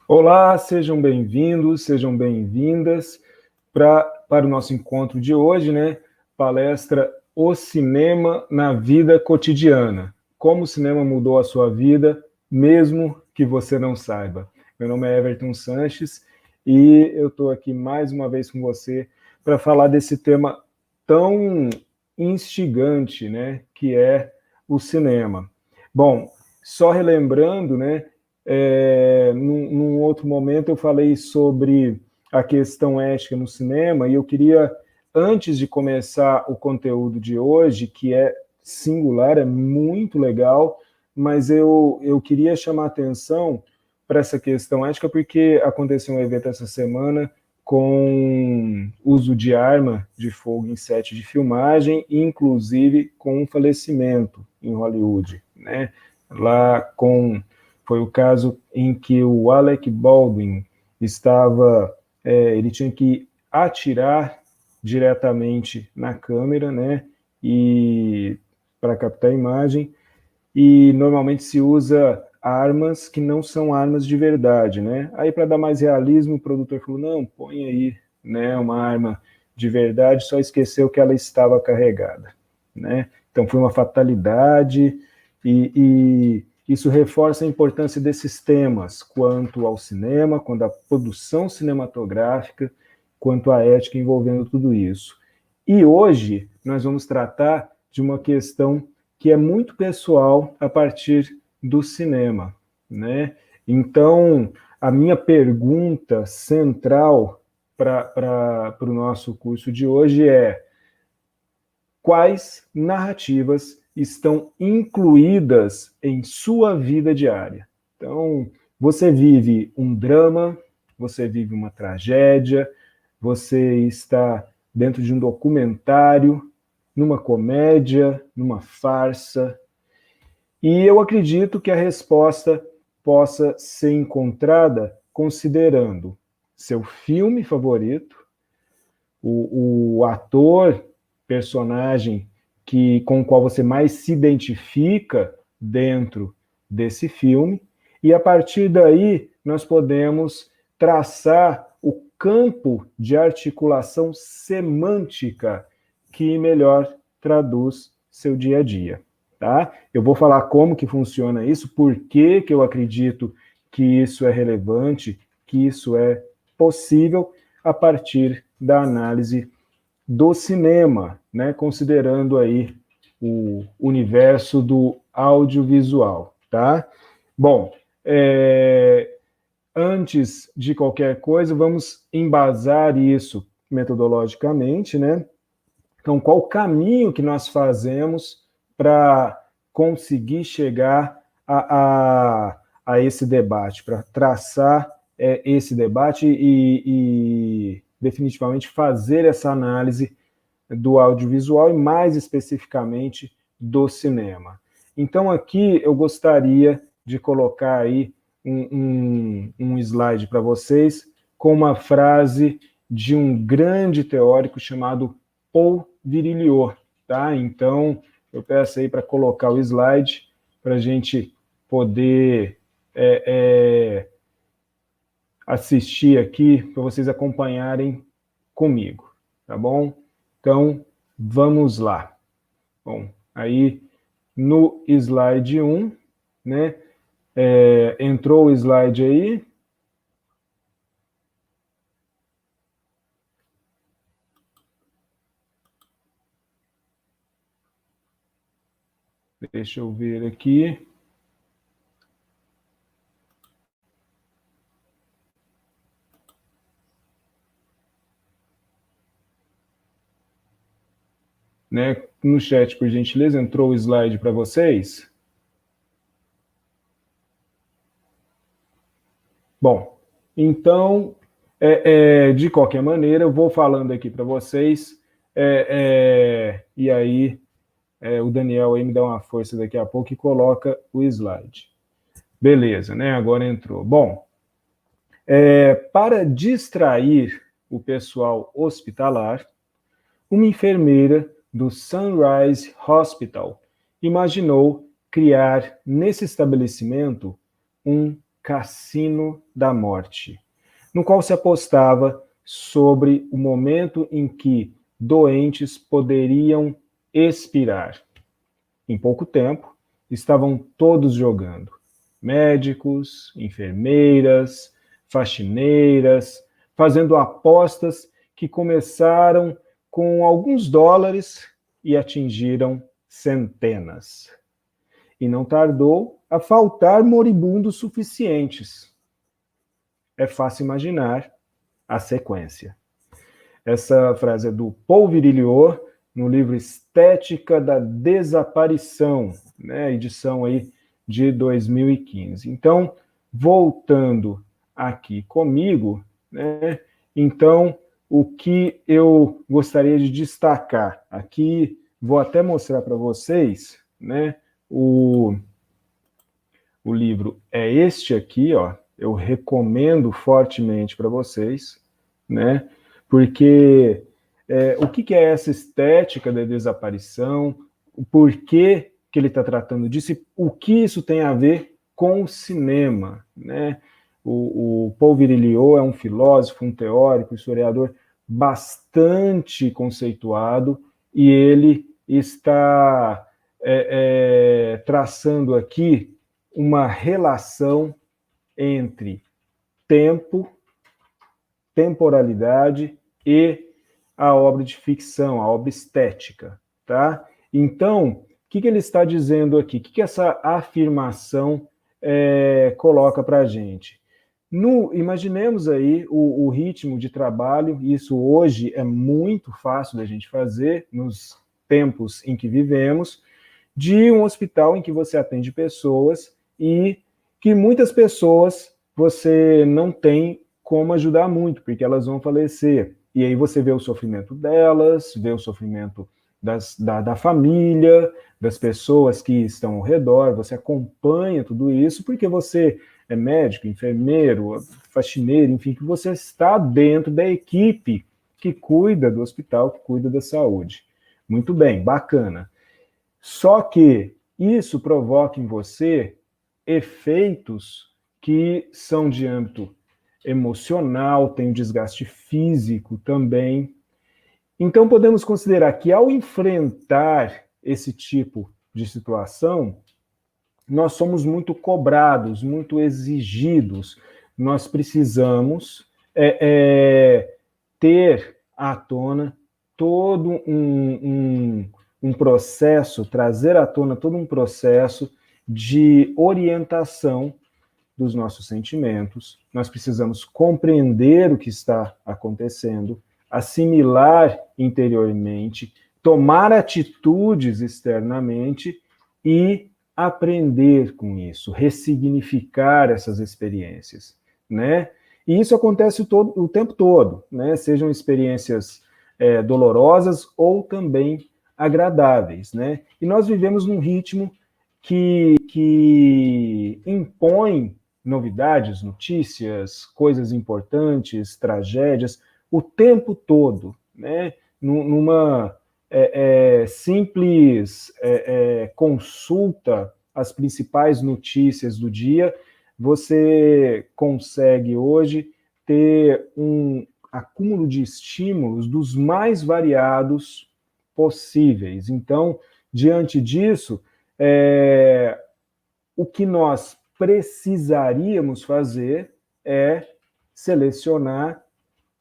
Olá, sejam bem-vindos, sejam bem-vindas para o nosso encontro de hoje, né? Palestra O Cinema na Vida Cotidiana. Como o cinema mudou a sua vida, mesmo que você não saiba. Meu nome é Everton Sanches e eu estou aqui mais uma vez com você para falar desse tema tão instigante, né? Que é o cinema. Bom, só relembrando, né? Num outro momento eu falei sobre a questão ética no cinema e eu queria, antes de começar o conteúdo de hoje, que é singular, é muito legal, mas eu queria chamar a atenção para essa questão ética porque aconteceu um evento essa semana com uso de arma de fogo em set de filmagem, inclusive com um falecimento em Hollywood, né? Lá com foi o caso em que o Alec Baldwin ele tinha que atirar diretamente na câmera, né? E para captar a imagem, e normalmente se usa armas que não são armas de verdade, né? Aí para dar mais realismo, o produtor falou: "Não, põe aí, né, uma arma de verdade", só esqueceu que ela estava carregada, né? Então foi uma fatalidade e isso reforça a importância desses temas quanto ao cinema, quanto à produção cinematográfica, quanto à ética envolvendo tudo isso. E hoje nós vamos tratar de uma questão que é muito pessoal a partir do cinema, né? Então, a minha pergunta central para o nosso curso de hoje é: quais narrativas estão incluídas em sua vida diária? Então, você vive um drama, você vive uma tragédia, você está dentro de um documentário, numa comédia, numa farsa. E eu acredito que a resposta possa ser encontrada considerando seu filme favorito, o ator, personagem com o qual você mais se identifica dentro desse filme, e a partir daí nós podemos traçar o campo de articulação semântica que melhor traduz seu dia a dia, tá? Eu vou falar como que funciona isso, por que eu acredito que isso é relevante, que isso é possível a partir da análise do cinema, né, considerando aí o universo do audiovisual, tá? Bom, antes de qualquer coisa, vamos embasar isso metodologicamente, né? Então, qual o caminho que nós fazemos para conseguir chegar a esse debate, para traçar esse debate e definitivamente fazer essa análise do audiovisual e mais especificamente do cinema. Então aqui eu gostaria de colocar aí um slide para vocês com uma frase de um grande teórico chamado Paul Virilio, tá? Então eu peço aí para colocar o slide para a gente poder assistir aqui, para vocês acompanharem comigo, tá bom? Então, vamos lá. Bom, aí no slide 1, né? Entrou o slide aí. Deixa eu ver aqui. Né? No chat, por gentileza, entrou o slide para vocês? Bom, então, de qualquer maneira, eu vou falando aqui para vocês, e aí o Daniel aí me dá uma força daqui a pouco e coloca o slide. Beleza, né? Agora entrou. Bom, para distrair o pessoal hospitalar, uma enfermeira do Sunrise Hospital imaginou criar nesse estabelecimento um Cassino da Morte, no qual se apostava sobre o momento em que doentes poderiam expirar. Em pouco tempo, estavam todos jogando. Médicos, enfermeiras, faxineiras, fazendo apostas que começaram com alguns dólares e atingiram centenas. E não tardou a faltar moribundos suficientes. É fácil imaginar a sequência. Essa frase é do Paul Virilio, no livro Estética da Desaparição, né, edição aí de 2015. Então, voltando aqui comigo, né, então, o que eu gostaria de destacar aqui, vou até mostrar para vocês, né, o livro é este aqui, ó, eu recomendo fortemente para vocês, né, porque o que é essa estética da desaparição, o porquê que ele está tratando disso, o que isso tem a ver com o cinema, né? O Paul Virilio é um filósofo, um teórico, historiador bastante conceituado, e ele está traçando aqui uma relação entre tempo, temporalidade e a obra de ficção, a obra estética, tá? Então, o que ele está dizendo aqui? O que essa afirmação coloca para a gente? Imaginemos aí o ritmo de trabalho, isso hoje é muito fácil da gente fazer, nos tempos em que vivemos, de um hospital em que você atende pessoas e que muitas pessoas você não tem como ajudar muito, porque elas vão falecer. E aí você vê o sofrimento delas, vê o sofrimento da família, das pessoas que estão ao redor, você acompanha tudo isso, porque você é médico, enfermeiro, faxineiro, enfim, que você está dentro da equipe que cuida do hospital, que cuida da saúde. Muito bem, bacana. Só que isso provoca em você efeitos que são de âmbito emocional, tem um desgaste físico também. Então, podemos considerar que ao enfrentar esse tipo de situação, nós somos muito cobrados, muito exigidos. Nós precisamos ter à tona todo um processo, trazer à tona todo um processo de orientação dos nossos sentimentos, nós precisamos compreender o que está acontecendo, assimilar interiormente, tomar atitudes externamente e aprender com isso, ressignificar essas experiências, né? E isso acontece o tempo todo, né? Sejam experiências dolorosas ou também agradáveis, né? E nós vivemos num ritmo que impõe novidades, notícias, coisas importantes, tragédias, o tempo todo, né? Numa simples consulta às principais notícias do dia, você consegue hoje ter um acúmulo de estímulos dos mais variados possíveis. Então, diante disso, o que nós precisaríamos fazer é selecionar,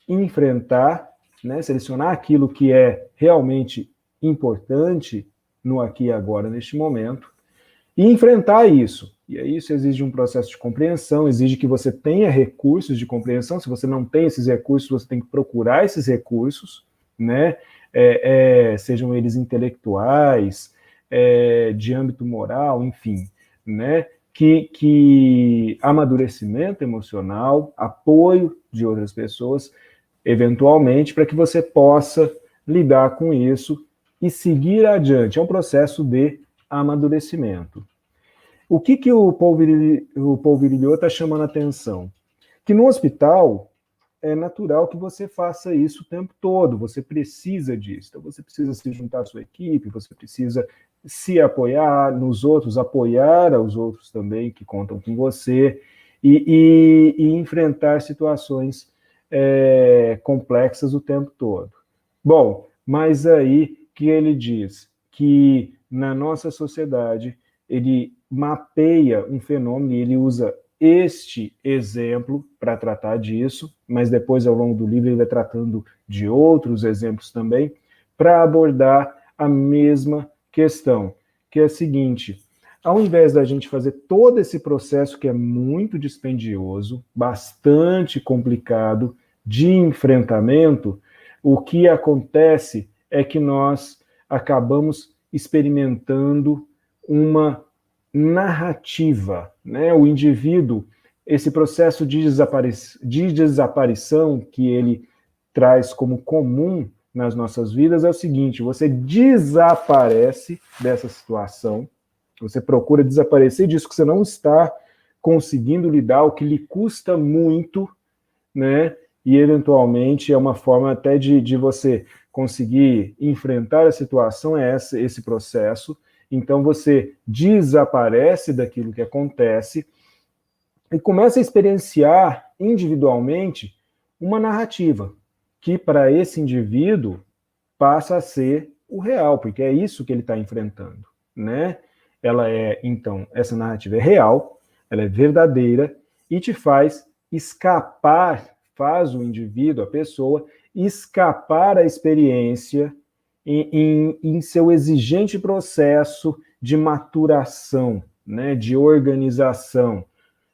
enfrentar, né, selecionar aquilo que é realmente importante no aqui e agora, neste momento, e enfrentar isso. E aí isso exige um processo de compreensão, exige que você tenha recursos de compreensão. Se você não tem esses recursos, você tem que procurar esses recursos, né? Sejam eles intelectuais, de âmbito moral, enfim, né? Que amadurecimento emocional, apoio de outras pessoas, eventualmente, para que você possa lidar com isso e seguir adiante. É um processo de amadurecimento. O que o Paul Virilio está chamando a atenção? Que no hospital é natural que você faça isso o tempo todo, você precisa disso. Então você precisa se juntar à sua equipe, você precisa se apoiar nos outros, apoiar aos outros também que contam com você. e enfrentar situações complexas o tempo todo. Bom, mas aí que ele diz que na nossa sociedade ele mapeia um fenômeno e ele usa este exemplo para tratar disso, mas depois, ao longo do livro, ele vai tratando de outros exemplos também, para abordar a mesma questão, que é a seguinte: ao invés da gente fazer todo esse processo que é muito dispendioso, bastante complicado, de enfrentamento, o que acontece é que nós acabamos experimentando uma narrativa, né? O indivíduo, esse processo de desaparição que ele traz como comum nas nossas vidas é o seguinte: você desaparece dessa situação, você procura desaparecer disso que você não está conseguindo lidar, o que lhe custa muito, né? E eventualmente é uma forma até de você conseguir enfrentar a situação, é esse processo. Então você desaparece daquilo que acontece e começa a experienciar individualmente uma narrativa que para esse indivíduo passa a ser o real, porque é isso que ele está enfrentando, né? Ela é, então, essa narrativa é real, ela é verdadeira e te faz escapar, faz o indivíduo, a pessoa, escapar à experiência em seu exigente processo de maturação, né, de organização,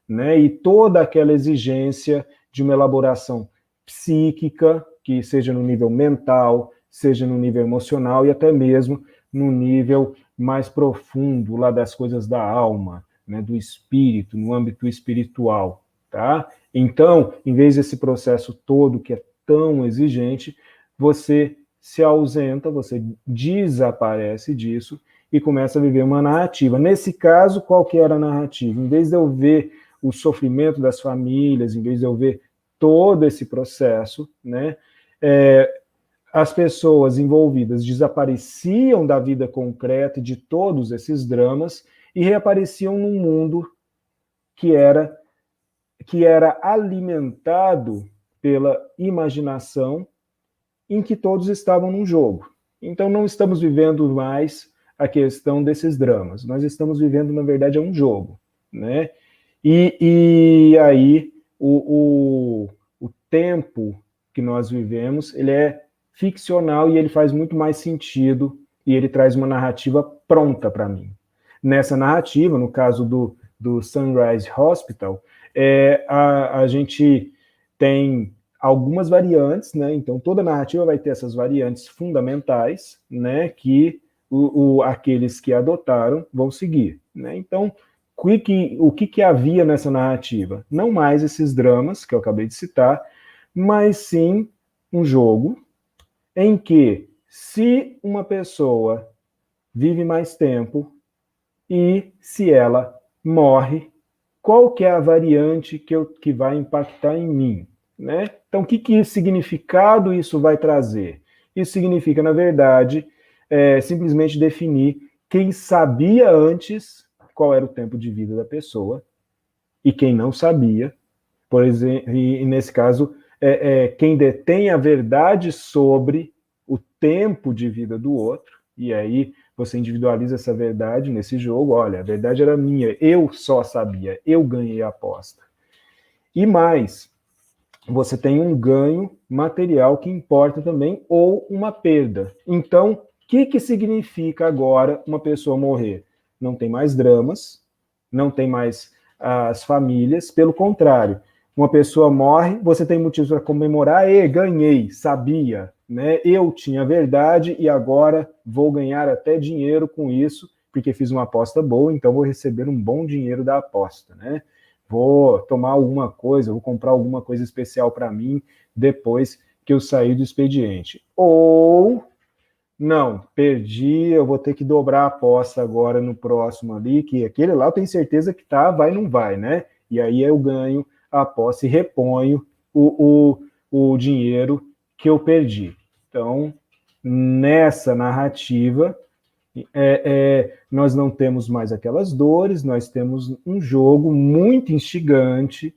né, e toda aquela exigência de uma elaboração psíquica, que seja no nível mental, seja no nível emocional e até mesmo no nível mais profundo lá das coisas da alma, né, do espírito, no âmbito espiritual, tá? Então, em vez desse processo todo que é tão exigente, você se ausenta, você desaparece disso e começa a viver uma narrativa. Nesse caso, qual que era a narrativa? Em vez de eu ver o sofrimento das famílias, em vez de eu ver todo esse processo, né, as pessoas envolvidas desapareciam da vida concreta e de todos esses dramas e reapareciam num mundo que era alimentado pela imaginação, em que todos estavam num jogo. Então não estamos vivendo mais a questão desses dramas, nós estamos vivendo, na verdade, um jogo, né? E aí o tempo que nós vivemos, ele é ficcional e ele faz muito mais sentido e ele traz uma narrativa pronta para mim. Nessa narrativa, no caso do Sunrise Hospital, a gente tem algumas variantes, né? Então toda narrativa vai ter essas variantes fundamentais, né? Que aqueles que adotaram vão seguir, né? Então o que havia nessa narrativa? Não mais esses dramas que eu acabei de citar, mas sim um jogo em que, se uma pessoa vive mais tempo e se ela morre, qual que é a variante que vai impactar em mim, né? Então, que significado isso vai trazer? Isso significa, na verdade, simplesmente definir quem sabia antes qual era o tempo de vida da pessoa e quem não sabia, por exemplo, e nesse caso, quem detém a verdade sobre o tempo de vida do outro, e aí você individualiza essa verdade nesse jogo. Olha, a verdade era minha, eu só sabia, eu ganhei a aposta. E mais, você tem um ganho material que importa também, ou uma perda. Então, o que significa agora uma pessoa morrer? Não tem mais dramas, não tem mais as famílias, pelo contrário, uma pessoa morre, você tem motivos para comemorar, ganhei, sabia, né? Eu tinha verdade e agora vou ganhar até dinheiro com isso, porque fiz uma aposta boa, então vou receber um bom dinheiro da aposta, né? Vou tomar alguma coisa, vou comprar alguma coisa especial para mim depois que eu sair do expediente. Ou, não, perdi, eu vou ter que dobrar a aposta agora no próximo ali, que aquele lá eu tenho certeza que tá, vai, não vai, né? E aí eu ganho a aposta e reponho o dinheiro que eu perdi. Então, nessa narrativa, Nós não temos mais aquelas dores, nós temos um jogo muito instigante,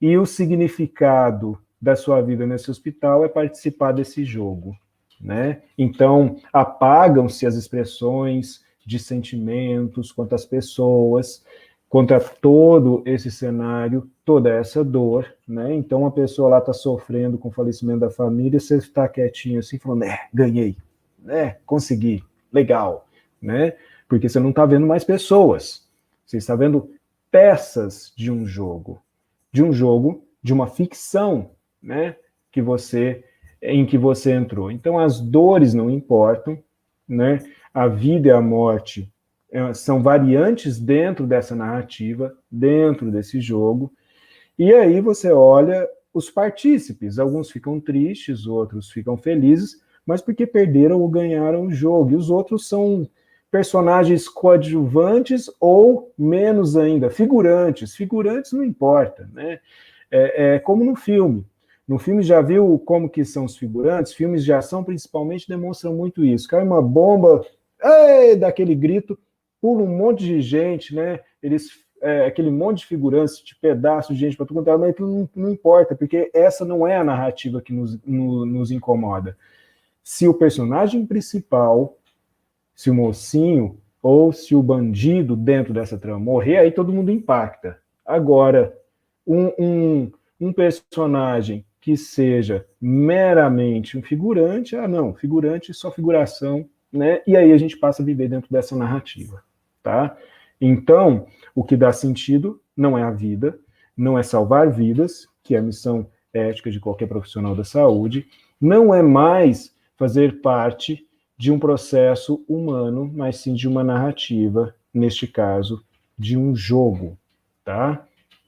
e o significado da sua vida nesse hospital é participar desse jogo, né? Então, apagam-se as expressões de sentimentos quanto às pessoas, contra todo esse cenário, toda essa dor, né? Então, a pessoa lá está sofrendo com o falecimento da família, você está quietinho assim, falando, ganhei, consegui, legal, né? Porque você não está vendo mais pessoas, você está vendo peças de um jogo, de uma ficção, né? Em que você entrou. Então, as dores não importam, né? A vida e a morte são variantes dentro dessa narrativa, dentro desse jogo, e aí você olha os partícipes, alguns ficam tristes, outros ficam felizes, mas porque perderam ou ganharam o jogo, e os outros são personagens coadjuvantes ou, menos ainda, figurantes. Figurantes não importa, né? Como no filme. No filme já viu como que são os figurantes? Filmes de ação, principalmente, demonstram muito isso. Cai uma bomba, daquele grito, pula um monte de gente, né? Aquele monte de figurantes, de pedaços de gente para tudo, mas não importa, porque essa não é a narrativa que nos incomoda. Se o personagem principal, se o mocinho ou se o bandido dentro dessa trama morrer, aí todo mundo impacta. Agora, um personagem que seja meramente um figurante, não, figurante só figuração, né? E aí a gente passa a viver dentro dessa narrativa, tá? Então, o que dá sentido não é a vida, não é salvar vidas, que é a missão ética de qualquer profissional da saúde, não é mais fazer parte de um processo humano, mas sim de uma narrativa, neste caso, de um jogo, tá?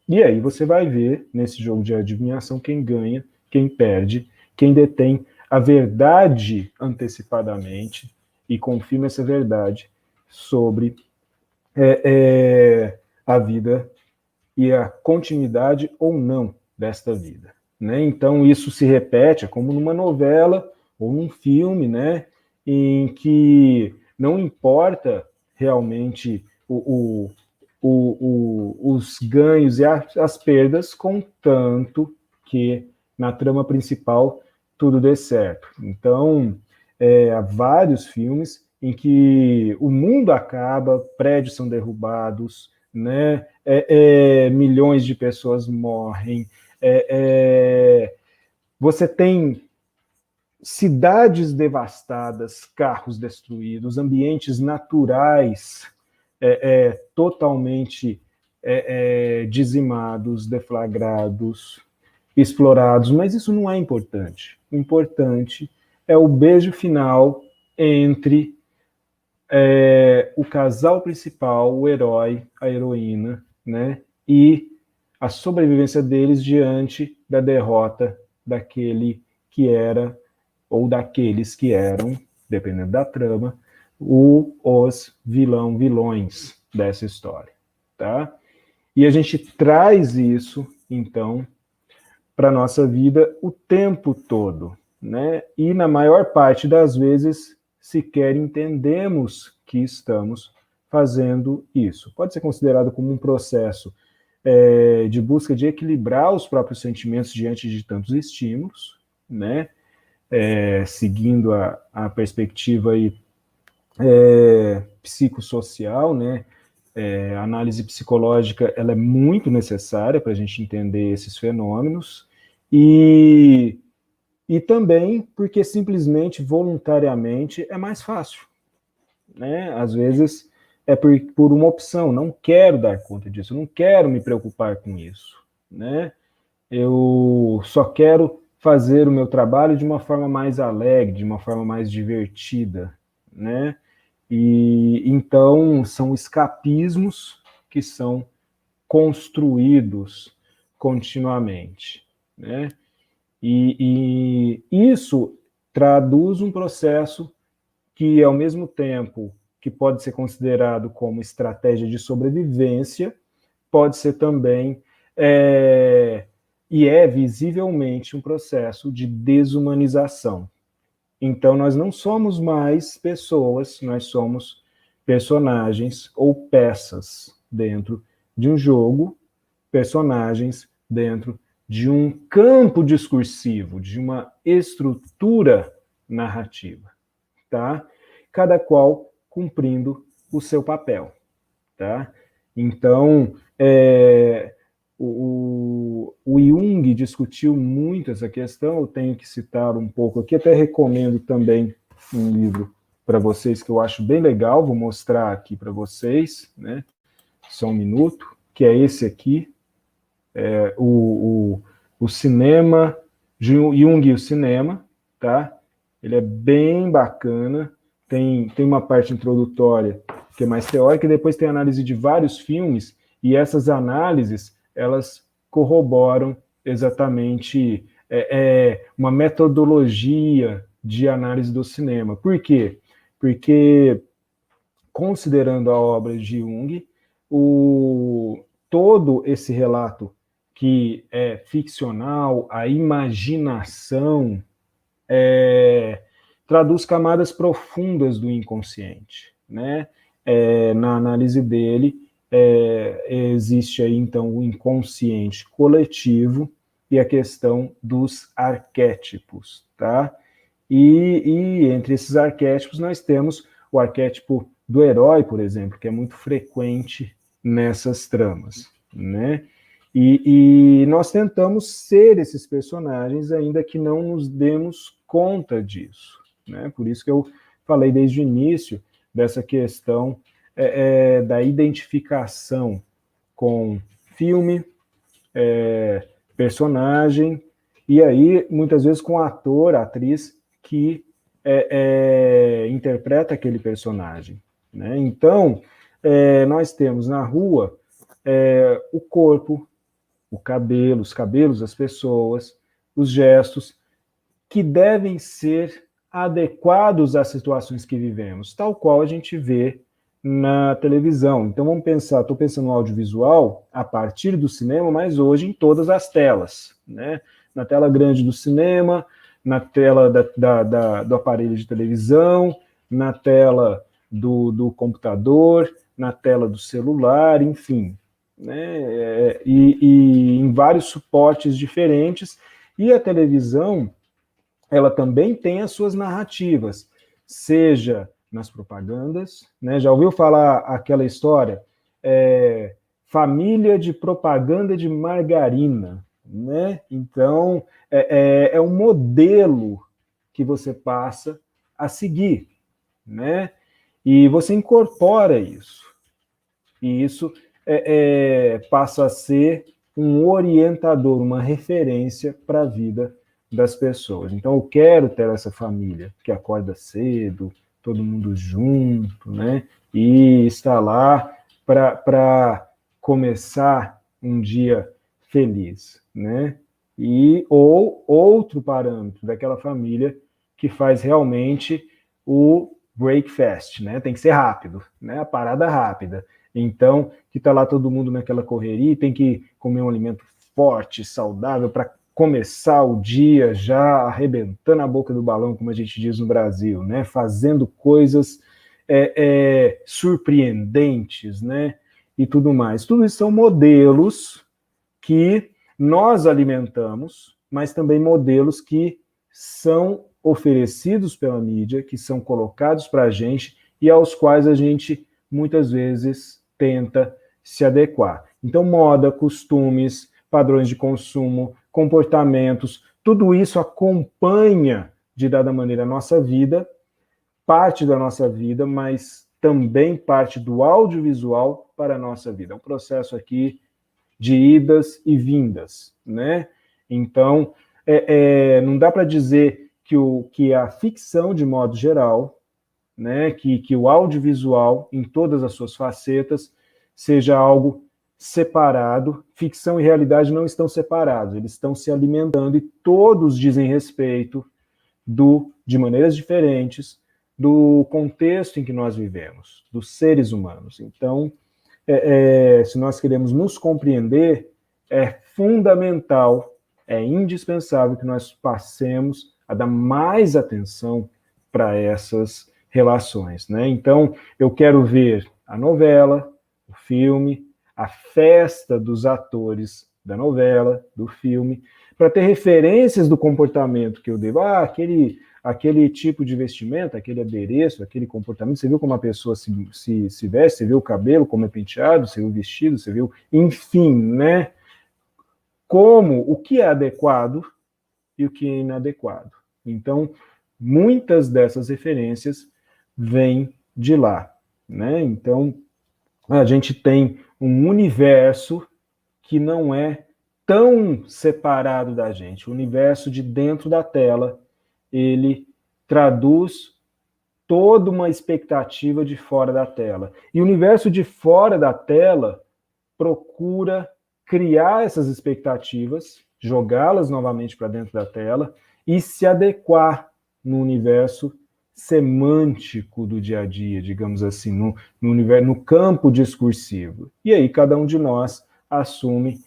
E aí você vai ver, nesse jogo de adivinhação, quem ganha, quem perde, quem detém a verdade antecipadamente e confirma essa verdade sobre a vida e a continuidade ou não desta vida, né? Então isso se repete, como numa novela ou num filme, né? Em que não importa realmente os ganhos e as perdas, contanto que na trama principal tudo dê certo. Então, há vários filmes em que o mundo acaba, prédios são derrubados, né? Milhões de pessoas morrem, você tem cidades devastadas, carros destruídos, ambientes naturais totalmente dizimados, deflagrados, explorados, mas isso não é importante. O importante é o beijo final entre o casal principal, o herói, a heroína, né, e a sobrevivência deles diante da derrota daquele que era, ou daqueles que eram, dependendo da trama, os vilões dessa história, tá? E a gente traz isso, então, para a nossa vida o tempo todo, né? E na maior parte das vezes sequer entendemos que estamos fazendo isso. Pode ser considerado como um processo de busca de equilibrar os próprios sentimentos diante de tantos estímulos, né? Seguindo a perspectiva aí, psicossocial, né? A análise psicológica ela é muito necessária para a gente entender esses fenômenos e também porque simplesmente, voluntariamente, é mais fácil, né? Às vezes é por uma opção, não quero dar conta disso, não quero me preocupar com isso, né? Eu só quero fazer o meu trabalho de uma forma mais alegre, de uma forma mais divertida, né? E então são escapismos que são construídos continuamente, né? E isso traduz um processo que, ao mesmo tempo que pode ser considerado como estratégia de sobrevivência, pode ser também, e é visivelmente um processo de desumanização. Então, nós não somos mais pessoas, nós somos personagens ou peças dentro de um jogo, personagens dentro de um campo discursivo, de uma estrutura narrativa, tá? Cada qual cumprindo o seu papel, tá? Então, o Jung discutiu muito essa questão, eu tenho que citar um pouco aqui, até recomendo também um livro para vocês que eu acho bem legal, vou mostrar aqui para vocês, né? Só um minuto, que é esse aqui, o cinema, Jung e o cinema, tá? Ele é bem bacana, tem uma parte introdutória que é mais teórica, e depois tem análise de vários filmes, e essas análises, elas corroboram exatamente uma metodologia de análise do cinema. Por quê? Porque, considerando a obra de Jung, todo esse relato que é ficcional, a imaginação, traduz camadas profundas do inconsciente, né? Na análise dele, existe aí, então, o inconsciente coletivo e a questão dos arquétipos, tá? E entre esses arquétipos nós temos o arquétipo do herói, por exemplo, que é muito frequente nessas tramas, né? E nós tentamos ser esses personagens, ainda que não nos demos conta disso, né? Por isso que eu falei desde o início dessa questão da identificação com filme, personagem, e aí, muitas vezes, com ator, atriz, que interpreta aquele personagem, né? Então, nós temos na rua o corpo, o cabelo, os cabelos das pessoas, os gestos, que devem ser adequados às situações que vivemos, tal qual a gente vê na televisão. Então vamos pensar, estou pensando no audiovisual a partir do cinema, mas hoje em todas as telas, né? Na tela grande do cinema, na tela do aparelho de televisão, na tela do computador, na tela do celular, enfim, né? E em vários suportes diferentes. E a televisão, ela também tem as suas narrativas, seja nas propagandas, né? Já ouviu falar aquela história? Família de propaganda de margarina, né? Então, é um modelo que você passa a seguir, né? E você incorpora isso. E isso passa a ser um orientador, uma referência para a vida das pessoas. Então, eu quero ter essa família que acorda cedo, todo mundo junto, né? E está lá para começar um dia feliz, né? Ou outro parâmetro daquela família que faz realmente o breakfast, né? Tem que ser rápido, né? A parada rápida. Então, que está lá todo mundo naquela correria, tem que comer um alimento forte, saudável, para começar o dia já arrebentando a boca do balão, como a gente diz no Brasil, né? Fazendo coisas surpreendentes, né? E tudo mais. Tudo isso são modelos que nós alimentamos, mas também modelos que são oferecidos pela mídia, que são colocados para a gente e aos quais a gente muitas vezes tenta se adequar. Então, moda, costumes, padrões de consumo, comportamentos, tudo isso acompanha, de dada maneira, a nossa vida, parte da nossa vida, mas também parte do audiovisual para a nossa vida. É um processo aqui de idas e vindas, né? Então, não dá para dizer que a ficção, de modo geral, né, que o audiovisual, em todas as suas facetas, seja algo separado. Ficção e realidade não estão separados, eles estão se alimentando e todos dizem respeito de maneiras diferentes, do contexto em que nós vivemos, dos seres humanos. Então, se nós queremos nos compreender, é fundamental, é indispensável que nós passemos a dar mais atenção para essas relações, né? Então, eu quero ver a novela, o filme, a festa dos atores da novela, do filme, para ter referências do comportamento que eu devo. Aquele tipo de vestimenta, aquele adereço, aquele comportamento, você viu como a pessoa se veste, você viu o cabelo, como é penteado, você viu o vestido, você viu, enfim, né? O que é adequado e o que é inadequado. Então, muitas dessas referências vêm de lá, né? Então, a gente tem um universo que não é tão separado da gente. O universo de dentro da tela, ele traduz toda uma expectativa de fora da tela. E o universo de fora da tela procura criar essas expectativas, jogá-las novamente para dentro da tela e se adequar no universo semântico do dia a dia, digamos assim, no campo discursivo. E aí cada um de nós assume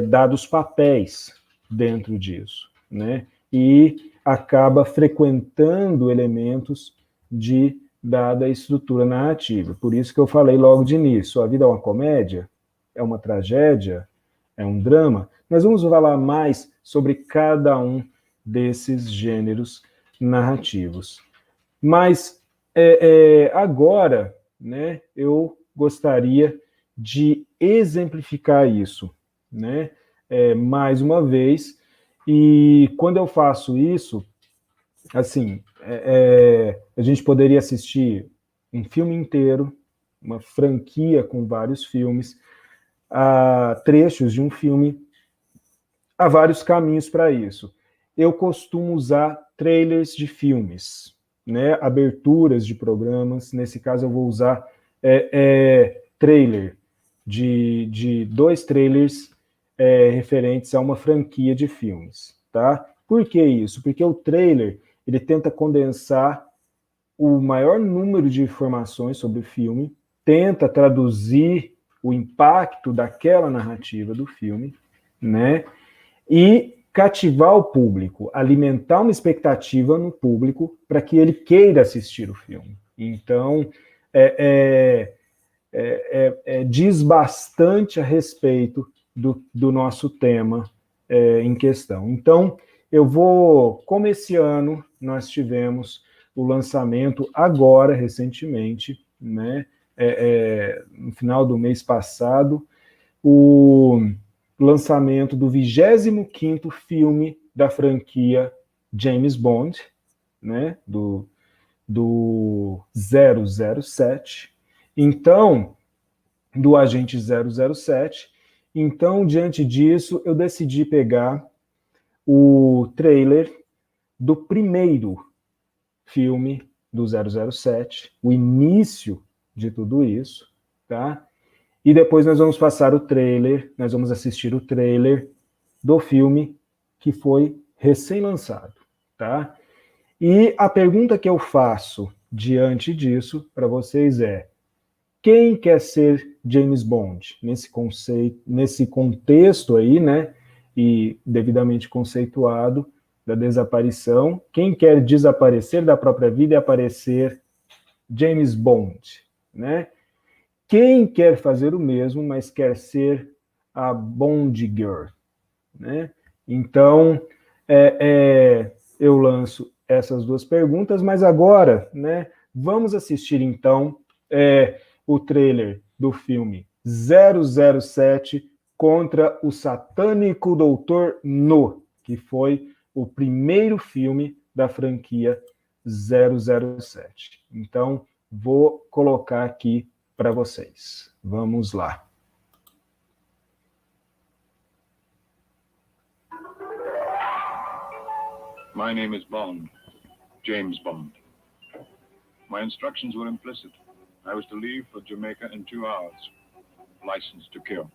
dados papéis dentro disso, né? E acaba frequentando elementos de dada estrutura narrativa. Por isso que eu falei logo de início, a vida é uma comédia, é uma tragédia, é um drama. Nós vamos falar mais sobre cada um desses gêneros narrativos. Mas agora, né, eu gostaria de exemplificar isso, né, mais uma vez. E quando eu faço isso, assim, a gente poderia assistir um filme inteiro, uma franquia com vários filmes, a trechos de um filme, há vários caminhos para isso. Eu costumo usar trailers de filmes, né, aberturas de programas. Nesse caso, eu vou usar trailer de 2 trailers referentes a uma franquia de filmes, tá? Por que isso? Porque o trailer ele tenta condensar o maior número de informações sobre o filme, tenta traduzir o impacto daquela narrativa do filme, né? E cativar o público, alimentar uma expectativa no público para que ele queira assistir o filme. Então, diz bastante a respeito do nosso tema em questão. Então, como esse ano nós tivemos o lançamento agora, recentemente, né, no final do mês passado, o lançamento do 25º filme da franquia James Bond, né, do 007. Então, do agente 007. Então, diante disso, eu decidi pegar o trailer do primeiro filme do 007, o início de tudo isso, tá? E depois nós vamos passar o trailer, nós vamos assistir o trailer do filme que foi recém-lançado, tá? E a pergunta que eu faço diante disso para vocês é: quem quer ser James Bond nesse conceito, nesse contexto aí, né? E devidamente conceituado da desaparição? Quem quer desaparecer da própria vida e aparecer James Bond, né? Quem quer fazer o mesmo, mas quer ser a Bond Girl, né? Então, eu lanço essas 2 perguntas, mas agora, né, vamos assistir então o trailer do filme 007 contra o Satânico Doutor No, que foi o primeiro filme da franquia 007. Então, vou colocar aqui para vocês. Vamos lá. My name is Bond, James Bond. My instructions were implicit. I was to leave for Jamaica in 2 hours. License to kill.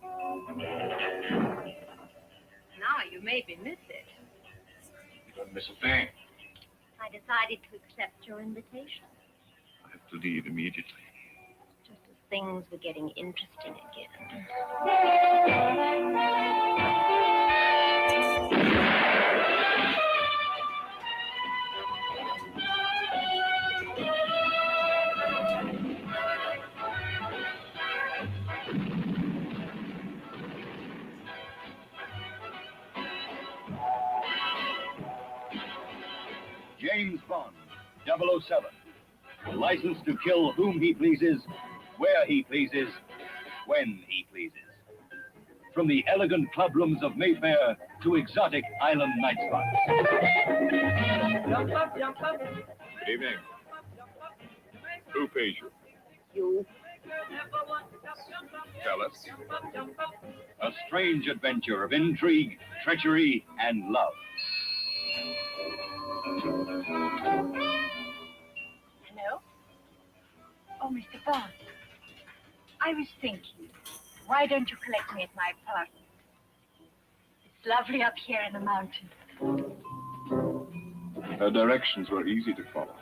Now you maybe miss it. You don't miss a thing. I decided to accept your invitation. I have to leave immediately. Just as things were getting interesting again. James Bond, 007. Licensed to kill whom he pleases, where he pleases, when he pleases. From the elegant clubrooms of Mayfair to exotic island night spots. Good evening. Who pays you? You. Tell us. A strange adventure of intrigue, treachery, and love. Hello? Oh, Mr. Bond. I was thinking, why don't you collect me at my apartment? It's lovely up here in the mountains. Her directions were easy to follow.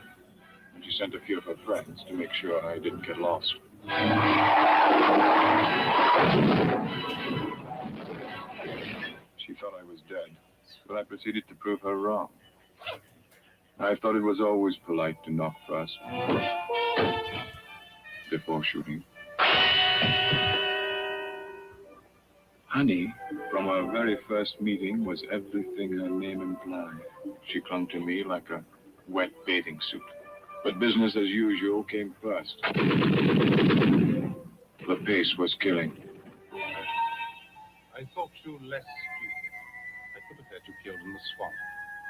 She sent a few of her friends to make sure I didn't get lost. She thought I was dead, but I proceeded to prove her wrong. I thought it was always polite to knock first, before shooting. Honey, from our very first meeting, was everything her name implied. She clung to me like a wet bathing suit. But business as usual came first. The pace was killing. I thought you less stupid. I could have had you killed in the swamp.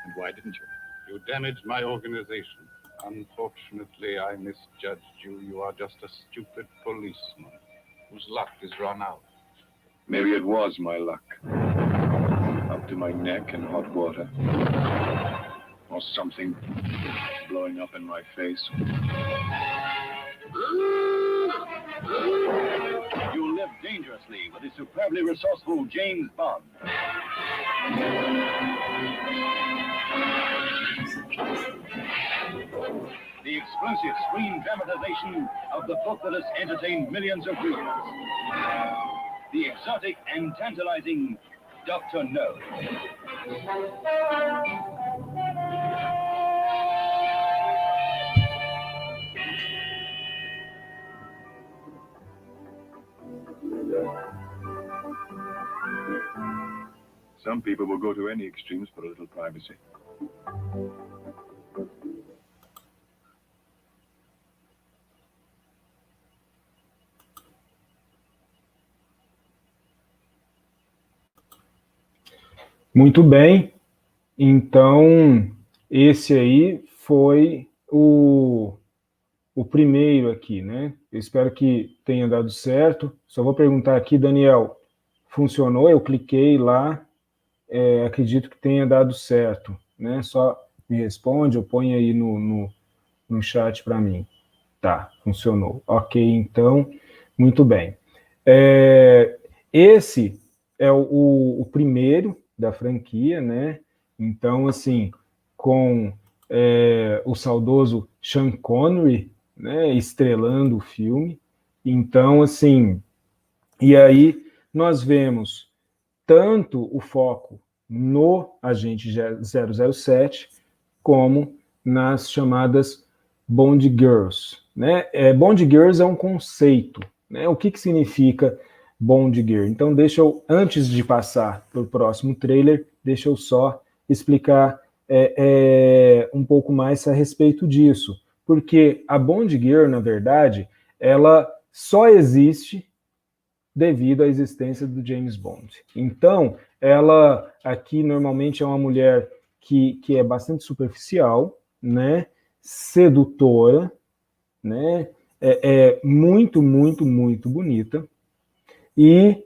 And why didn't you? You damaged my organization. Unfortunately, I misjudged you. You are just a stupid policeman whose luck is run out. Maybe it was my luck. Up to my neck in hot water. Or something blowing up in my face. You live dangerously with the superbly resourceful James Bond. The exclusive screen dramatization of the book that has entertained millions of readers. The exotic and tantalizing Dr. No. Some people will go to any extremes for a little privacy. Muito bem, então esse aí foi o primeiro aqui, né? Eu espero que tenha dado certo. Só vou perguntar aqui, Daniel, funcionou? Eu cliquei lá, acredito que tenha dado certo, né? Só me responde ou põe aí no chat para mim. Tá, funcionou. Ok, então, muito bem. Esse é o primeiro da franquia, né? Então, assim, com o saudoso Sean Connery, né, estrelando o filme. Então, assim, e aí nós vemos tanto o foco no agente 007, como nas chamadas Bond Girls, né? Bond Girls é um conceito, né? O que significa Bond Girl? Então, deixa eu, antes de passar para o próximo trailer, deixa eu só explicar um pouco mais a respeito disso. Porque a Bond Girl, na verdade, ela só existe devido à existência do James Bond. Então, ela aqui normalmente é uma mulher que é bastante superficial, né? Sedutora, né? Muito, muito, muito bonita. E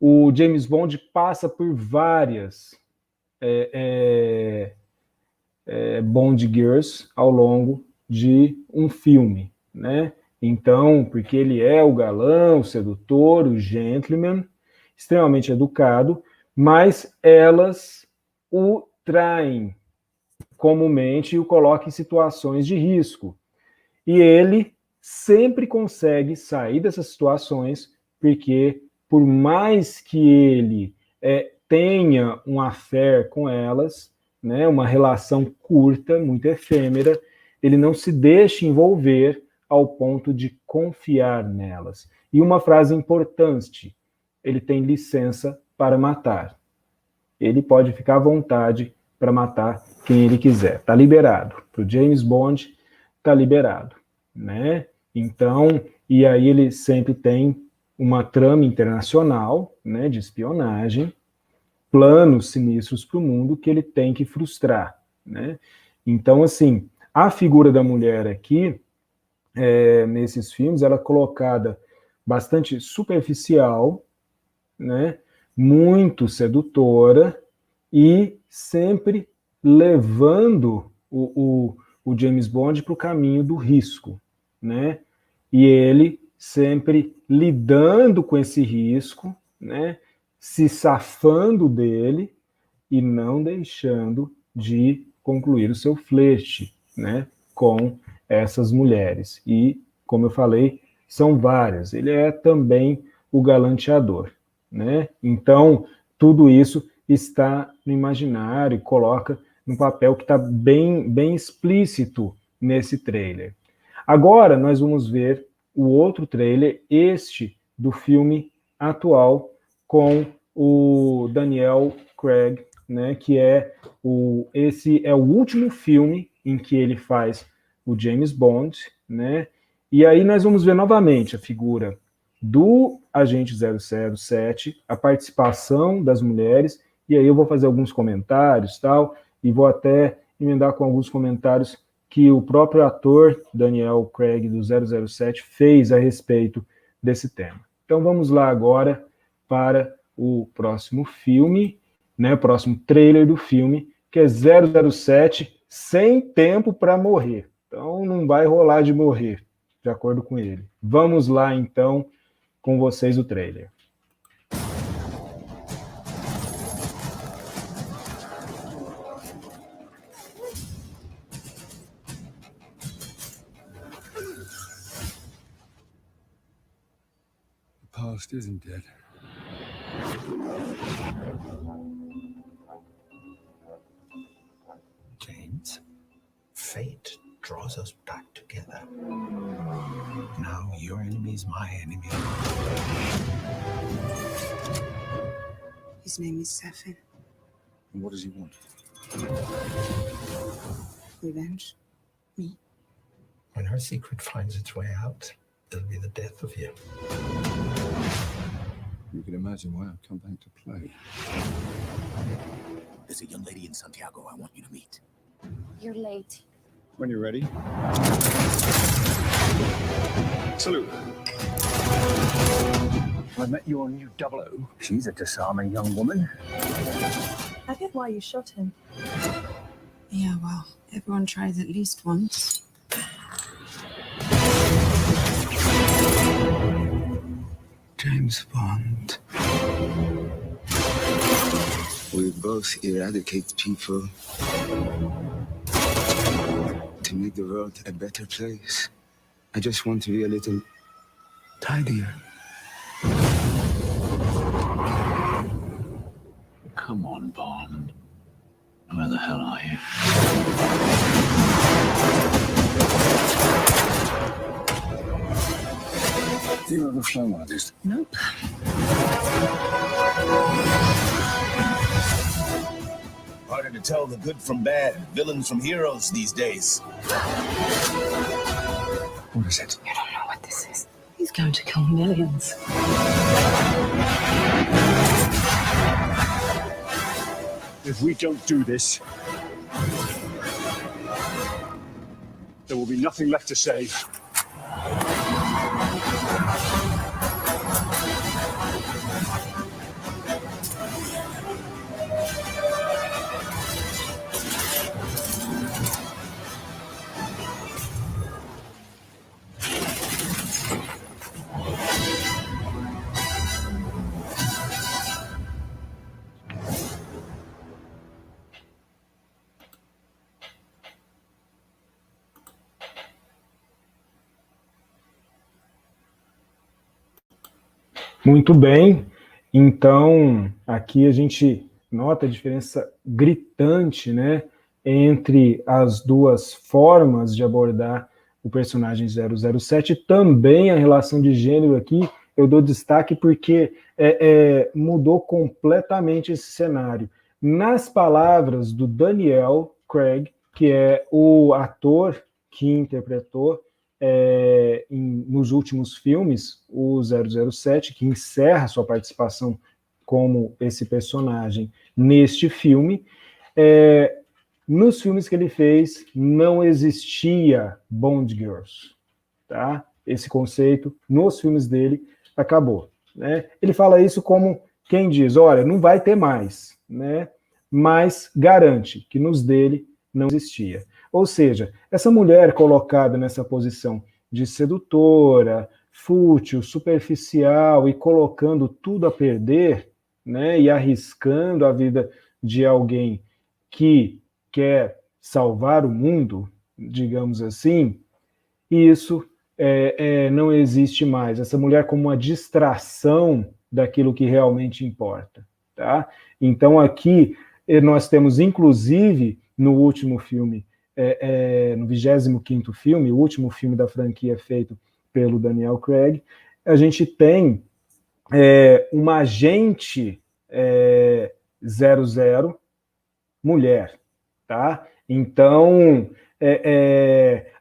o James Bond passa por várias Bond Girls ao longo de um filme, né? Então, porque ele é o galã, o sedutor, o gentleman, extremamente educado, mas elas o traem comumente e o colocam em situações de risco. E ele sempre consegue sair dessas situações, porque por mais que ele tenha um affair com elas, né, uma relação curta, muito efêmera, ele não se deixa envolver ao ponto de confiar nelas. E uma frase importante, ele tem licença para matar. Ele pode ficar à vontade para matar quem ele quiser. Tá liberado. Para o James Bond, tá liberado, né? Então, e aí ele sempre tem uma trama internacional, né, de espionagem, planos sinistros para o mundo que ele tem que frustrar, né? Então, assim, a figura da mulher aqui, nesses filmes, ela é colocada bastante superficial, né, muito sedutora e sempre levando o James Bond para o caminho do risco, né? E ele sempre lidando com esse risco, né? Se safando dele e não deixando de concluir o seu flerte, né? Com essas mulheres. E, como eu falei, são várias. Ele é também o galanteador, né? Então, tudo isso está no imaginário e coloca no papel que está bem explícito nesse trailer. Agora, nós vamos ver o outro trailer, este do filme atual, com o Daniel Craig, né, que esse é o último filme em que ele faz o James Bond, né? E aí nós vamos ver novamente a figura do agente 007, a participação das mulheres, e aí eu vou fazer alguns comentários, tal, e vou até emendar com alguns comentários que o próprio ator Daniel Craig do 007 fez a respeito desse tema. Então vamos lá agora para o próximo filme, né, o próximo trailer do filme, que é 007 Sem Tempo para Morrer. Então não vai rolar de morrer, de acordo com ele. Vamos lá então com vocês o trailer. The past isn't dead. James, fate draws us back together. Now your enemy is my enemy. His name is Safin. And what does he want? Revenge. Me. When her secret finds its way out, it'll be the death of you. You can imagine why I've come back to play. There's a young lady in Santiago I want you to meet. You're late. When you're ready. Salute. I met your new 00. She's a disarming young woman. I get why you shot him. Yeah, well, everyone tries at least once. James Bond. We both eradicate people to make the world a better place. I just want to be a little tidier. Come on, Bond. Where the hell are you? Do you ever flown one of these? Nope. Harder to tell the good from bad, villains from heroes these days. What is it? You don't know what this is. He's going to kill millions. If we don't do this, there will be nothing left to save. Muito bem, então aqui a gente nota a diferença gritante, né, entre as duas formas de abordar o personagem 007, também a relação de gênero aqui, eu dou destaque porque mudou completamente esse cenário. nas palavras do Daniel Craig, que é o ator que interpretou nos últimos filmes o 007, que encerra sua participação como esse personagem neste filme. Nos filmes que ele fez, não existia Bond Girls, tá? Esse conceito, nos filmes dele, acabou, né? Ele fala isso como quem diz, olha, não vai ter mais, né? Mas garante que nos dele não existia. Ou seja, essa mulher colocada nessa posição de sedutora, fútil, superficial e colocando tudo a perder, né? E arriscando a vida de alguém que quer salvar o mundo, digamos assim, isso não existe mais. Essa mulher como uma distração daquilo que realmente importa, tá? Então aqui nós temos, inclusive, no último filme, no 25º filme, o último filme da franquia feito pelo Daniel Craig, a gente tem uma agente 00 mulher, tá? Então,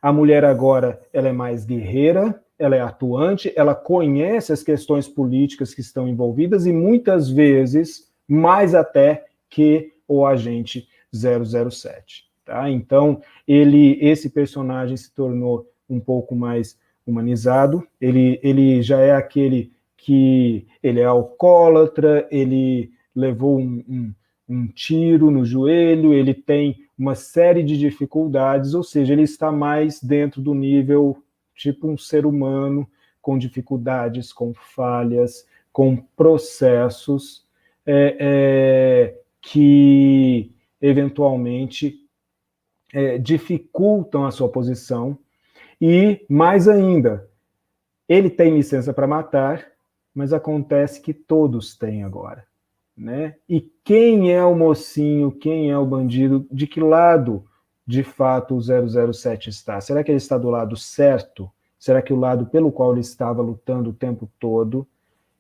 a mulher agora ela é mais guerreira, ela é atuante, ela conhece as questões políticas que estão envolvidas e muitas vezes mais até que o agente 007. Tá? Então, esse personagem se tornou um pouco mais humanizado, ele já é aquele que ele é alcoólatra, ele levou um tiro no joelho, ele tem uma série de dificuldades, ou seja, ele está mais dentro do nível tipo um ser humano, com dificuldades, com falhas, com processos que eventualmente dificultam a sua posição. E, mais ainda, ele tem licença para matar, mas acontece que todos têm agora, né? E quem é o mocinho, quem é o bandido, de que lado, de fato, o 007 está? Será que ele está do lado certo? Será que o lado pelo qual ele estava lutando o tempo todo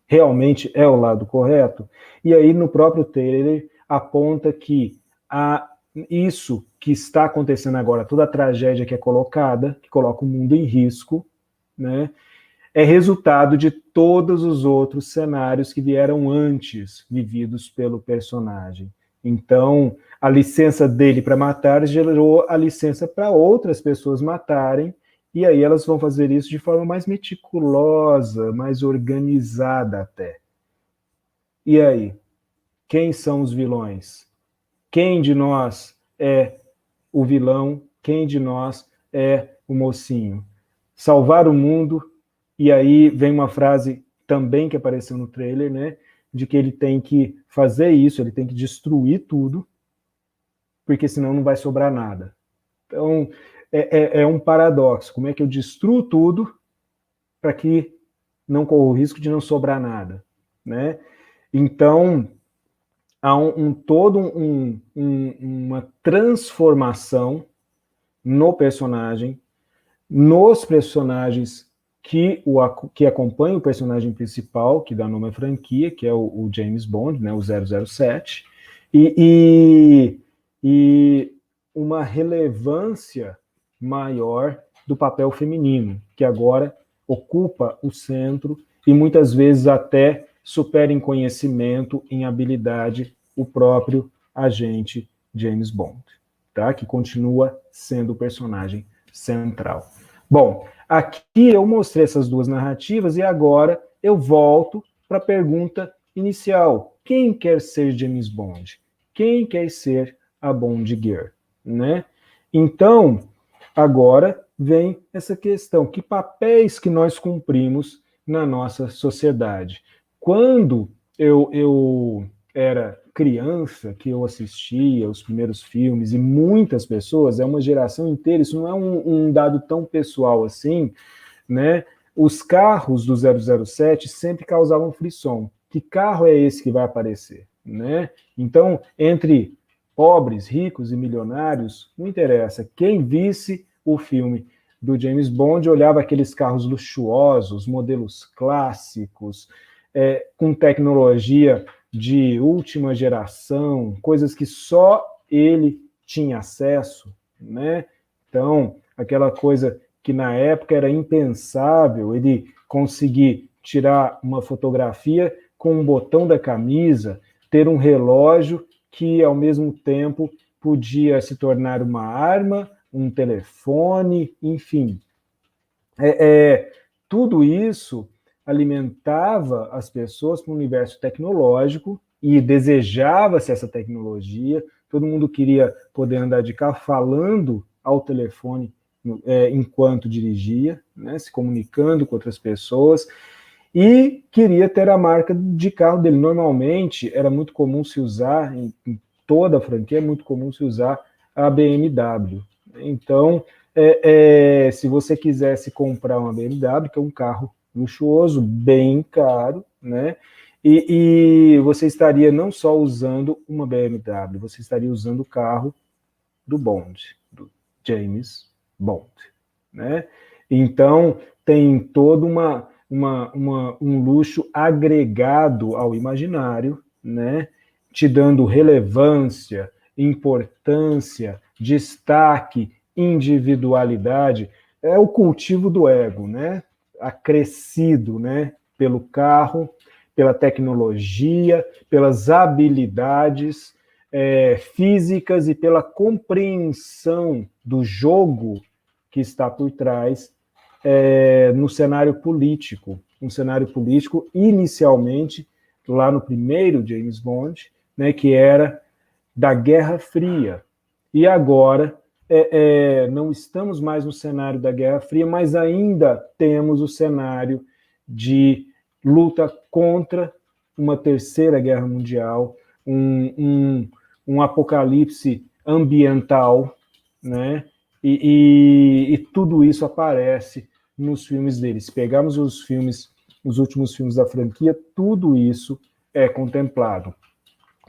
realmente é o lado correto? E aí, no próprio trailer, aponta que isso que está acontecendo agora, toda a tragédia que é colocada, que coloca o mundo em risco, né, é resultado de todos os outros cenários que vieram antes, vividos pelo personagem. Então, a licença dele para matar gerou a licença para outras pessoas matarem, e aí elas vão fazer isso de forma mais meticulosa, mais organizada até. E aí? Quem são os vilões? Quem de nós é o vilão? Quem de nós é o mocinho? Salvar o mundo, e aí vem uma frase também que apareceu no trailer, né? De que ele tem que fazer isso, ele tem que destruir tudo, porque senão não vai sobrar nada. Então, é um paradoxo. Como é que eu destruo tudo para que não corra o risco de não sobrar nada, né? Então, há uma transformação no personagem, nos personagens que acompanham o personagem principal, que dá nome à franquia, que é o James Bond, né, o 007, e uma relevância maior do papel feminino, que agora ocupa o centro e muitas vezes até supera em conhecimento, em habilidade, o próprio agente James Bond, tá? Que continua sendo o personagem central. Bom, aqui eu mostrei essas duas narrativas e agora eu volto para a pergunta inicial. Quem quer ser James Bond? Quem quer ser a Bond Girl, né? Então, agora vem essa questão, que papéis que nós cumprimos na nossa sociedade? Quando eu era criança, que eu assistia os primeiros filmes, e muitas pessoas, é uma geração inteira, isso não é um dado tão pessoal assim, né? Os carros do 007 sempre causavam frisson. Que carro é esse que vai aparecer, né? Então, entre pobres, ricos e milionários, não interessa. Quem visse o filme do James Bond olhava aqueles carros luxuosos, modelos clássicos, com tecnologia de última geração, coisas que só ele tinha acesso, né? Então, aquela coisa que na época era impensável, ele conseguir tirar uma fotografia com um botão da camisa, ter um relógio que, ao mesmo tempo, podia se tornar uma arma, um telefone, enfim. Tudo isso alimentava as pessoas para o universo tecnológico e desejava-se essa tecnologia. Todo mundo queria poder andar de carro falando ao telefone enquanto dirigia, né, se comunicando com outras pessoas, e queria ter a marca de carro dele. Normalmente era muito comum se usar, em toda a franquia, é muito comum se usar a BMW. Então, se você quisesse comprar uma BMW, que é um carro luxuoso, bem caro, né? E você estaria não só usando uma BMW, você estaria usando o carro do Bond, do James Bond, né? Então, tem todo um luxo agregado ao imaginário, né? Te dando relevância, importância, destaque, individualidade. É o cultivo do ego, né? Acrescido, né? Pelo carro, pela tecnologia, pelas habilidades físicas e pela compreensão do jogo que está por trás no cenário político. Um cenário político, inicialmente, lá no primeiro James Bond, né, que era da Guerra Fria. E agora não estamos mais no cenário da Guerra Fria, mas ainda temos o cenário de luta contra uma terceira guerra mundial, um apocalipse ambiental, né? E tudo isso aparece nos filmes deles. Se pegarmos os últimos filmes da franquia, tudo isso é contemplado.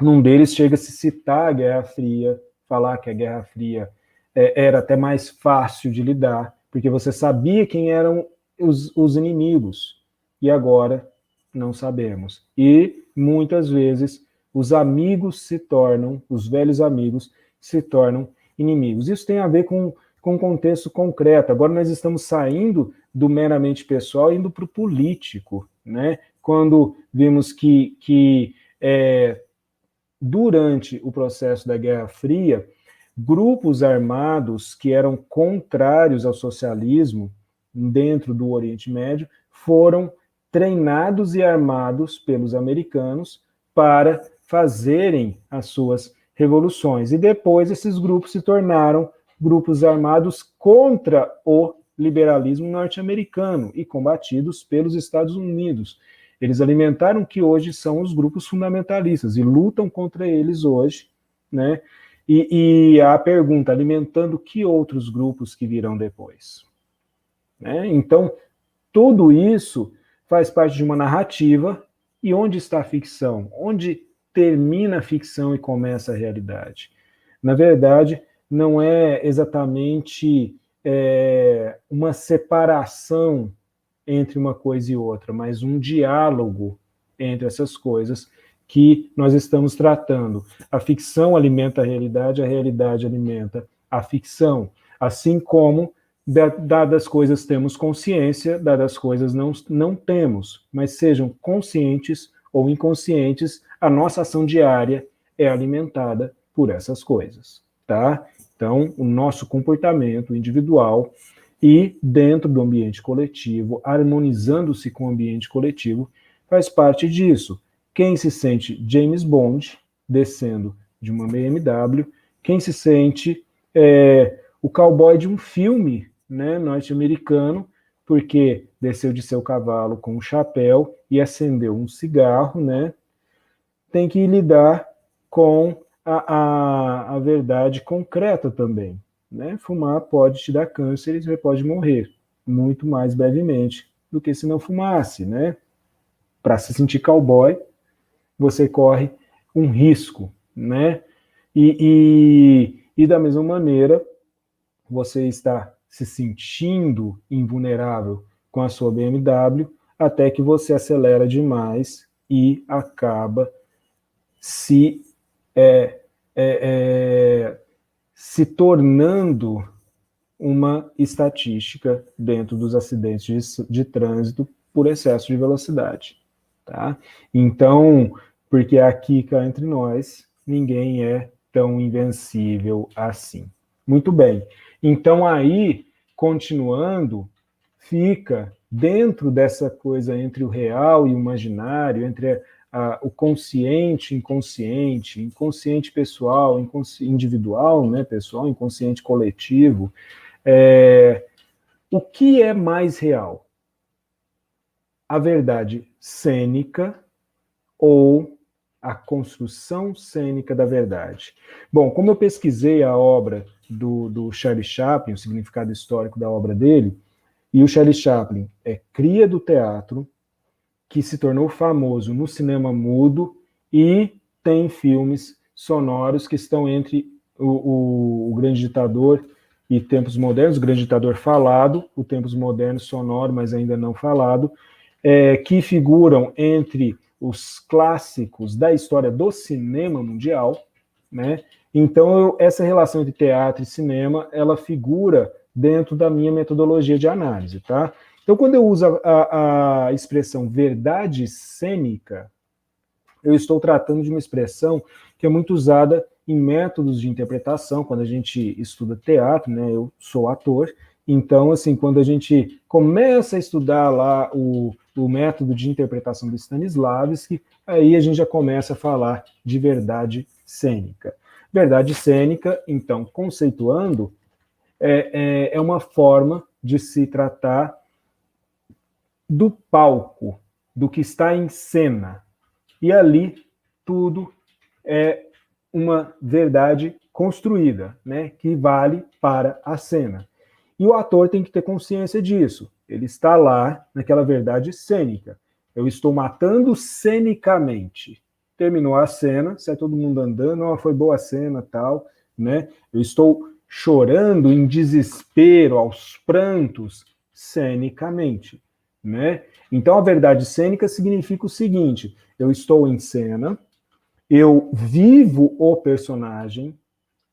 Num deles chega a se citar a Guerra Fria, falar que a Guerra Fria era até mais fácil de lidar, porque você sabia quem eram os inimigos, e agora não sabemos. E, muitas vezes, os velhos amigos se tornam inimigos. Isso tem a ver com um contexto concreto. Agora nós estamos saindo do meramente pessoal e indo para o político, né? Quando vimos que durante o processo da Guerra Fria, grupos armados que eram contrários ao socialismo dentro do Oriente Médio foram treinados e armados pelos americanos para fazerem as suas revoluções. E depois esses grupos se tornaram grupos armados contra o liberalismo norte-americano e combatidos pelos Estados Unidos. Eles alimentaram o que hoje são os grupos fundamentalistas e lutam contra eles hoje, né? E a pergunta, alimentando que outros grupos que virão depois? Né? Então, tudo isso faz parte de uma narrativa. E onde está a ficção? Onde termina a ficção e começa a realidade? Na verdade, não é exatamente uma separação entre uma coisa e outra, mas um diálogo entre essas coisas que nós estamos tratando. A ficção alimenta a realidade alimenta a ficção. Assim como, dadas coisas temos consciência, dadas coisas não temos, mas sejam conscientes ou inconscientes, a nossa ação diária é alimentada por essas coisas, tá? Então, o nosso comportamento individual e dentro do ambiente coletivo, harmonizando-se com o ambiente coletivo, faz parte disso. Quem se sente James Bond, descendo de uma BMW, quem se sente o cowboy de um filme, né, norte-americano, porque desceu de seu cavalo com um chapéu e acendeu um cigarro, né, tem que lidar com a verdade concreta também. Né? Fumar pode te dar câncer e você pode morrer muito mais brevemente do que se não fumasse. Né? Para se sentir cowboy, você corre um risco. Né? E da mesma maneira, você está se sentindo invulnerável com a sua BMW, até que você acelera demais e acaba se tornando uma estatística dentro dos acidentes de trânsito por excesso de velocidade, tá? Então, porque aqui, cá entre nós, ninguém é tão invencível assim. Muito bem. Então, aí, continuando, fica dentro dessa coisa entre o real e o imaginário, entre o consciente, inconsciente, inconsciente pessoal, individual, né, pessoal, inconsciente coletivo. O que é mais real? A verdade cênica ou a construção cênica da verdade? Bom, como eu pesquisei a obra do Charlie Chaplin, o significado histórico da obra dele, e o Charlie Chaplin é cria do teatro, que se tornou famoso no cinema mudo e tem filmes sonoros que estão entre o Grande Ditador e Tempos Modernos, o Grande Ditador falado, o Tempos Modernos sonoro, mas ainda não falado, que figuram entre os clássicos da história do cinema mundial, né? Então, essa relação entre teatro e cinema, ela figura dentro da minha metodologia de análise, tá? Então, quando eu uso a expressão verdade cênica, eu estou tratando de uma expressão que é muito usada em métodos de interpretação, quando a gente estuda teatro, né? Eu sou ator, então, assim, quando a gente começa a estudar lá o método de interpretação do Stanislavski, aí a gente já começa a falar de verdade cênica. Verdade cênica, então, conceituando, é uma forma de se tratar do palco, do que está em cena. E ali tudo é uma verdade construída, né, que vale para a cena. E o ator tem que ter consciência disso. Ele está lá naquela verdade cênica. Eu estou matando cenicamente. Terminou a cena, sai todo mundo andando, foi boa a cena, tal, né? Eu estou chorando em desespero, aos prantos, cenicamente, né? Então, a verdade cênica significa o seguinte: eu estou em cena, eu vivo o personagem,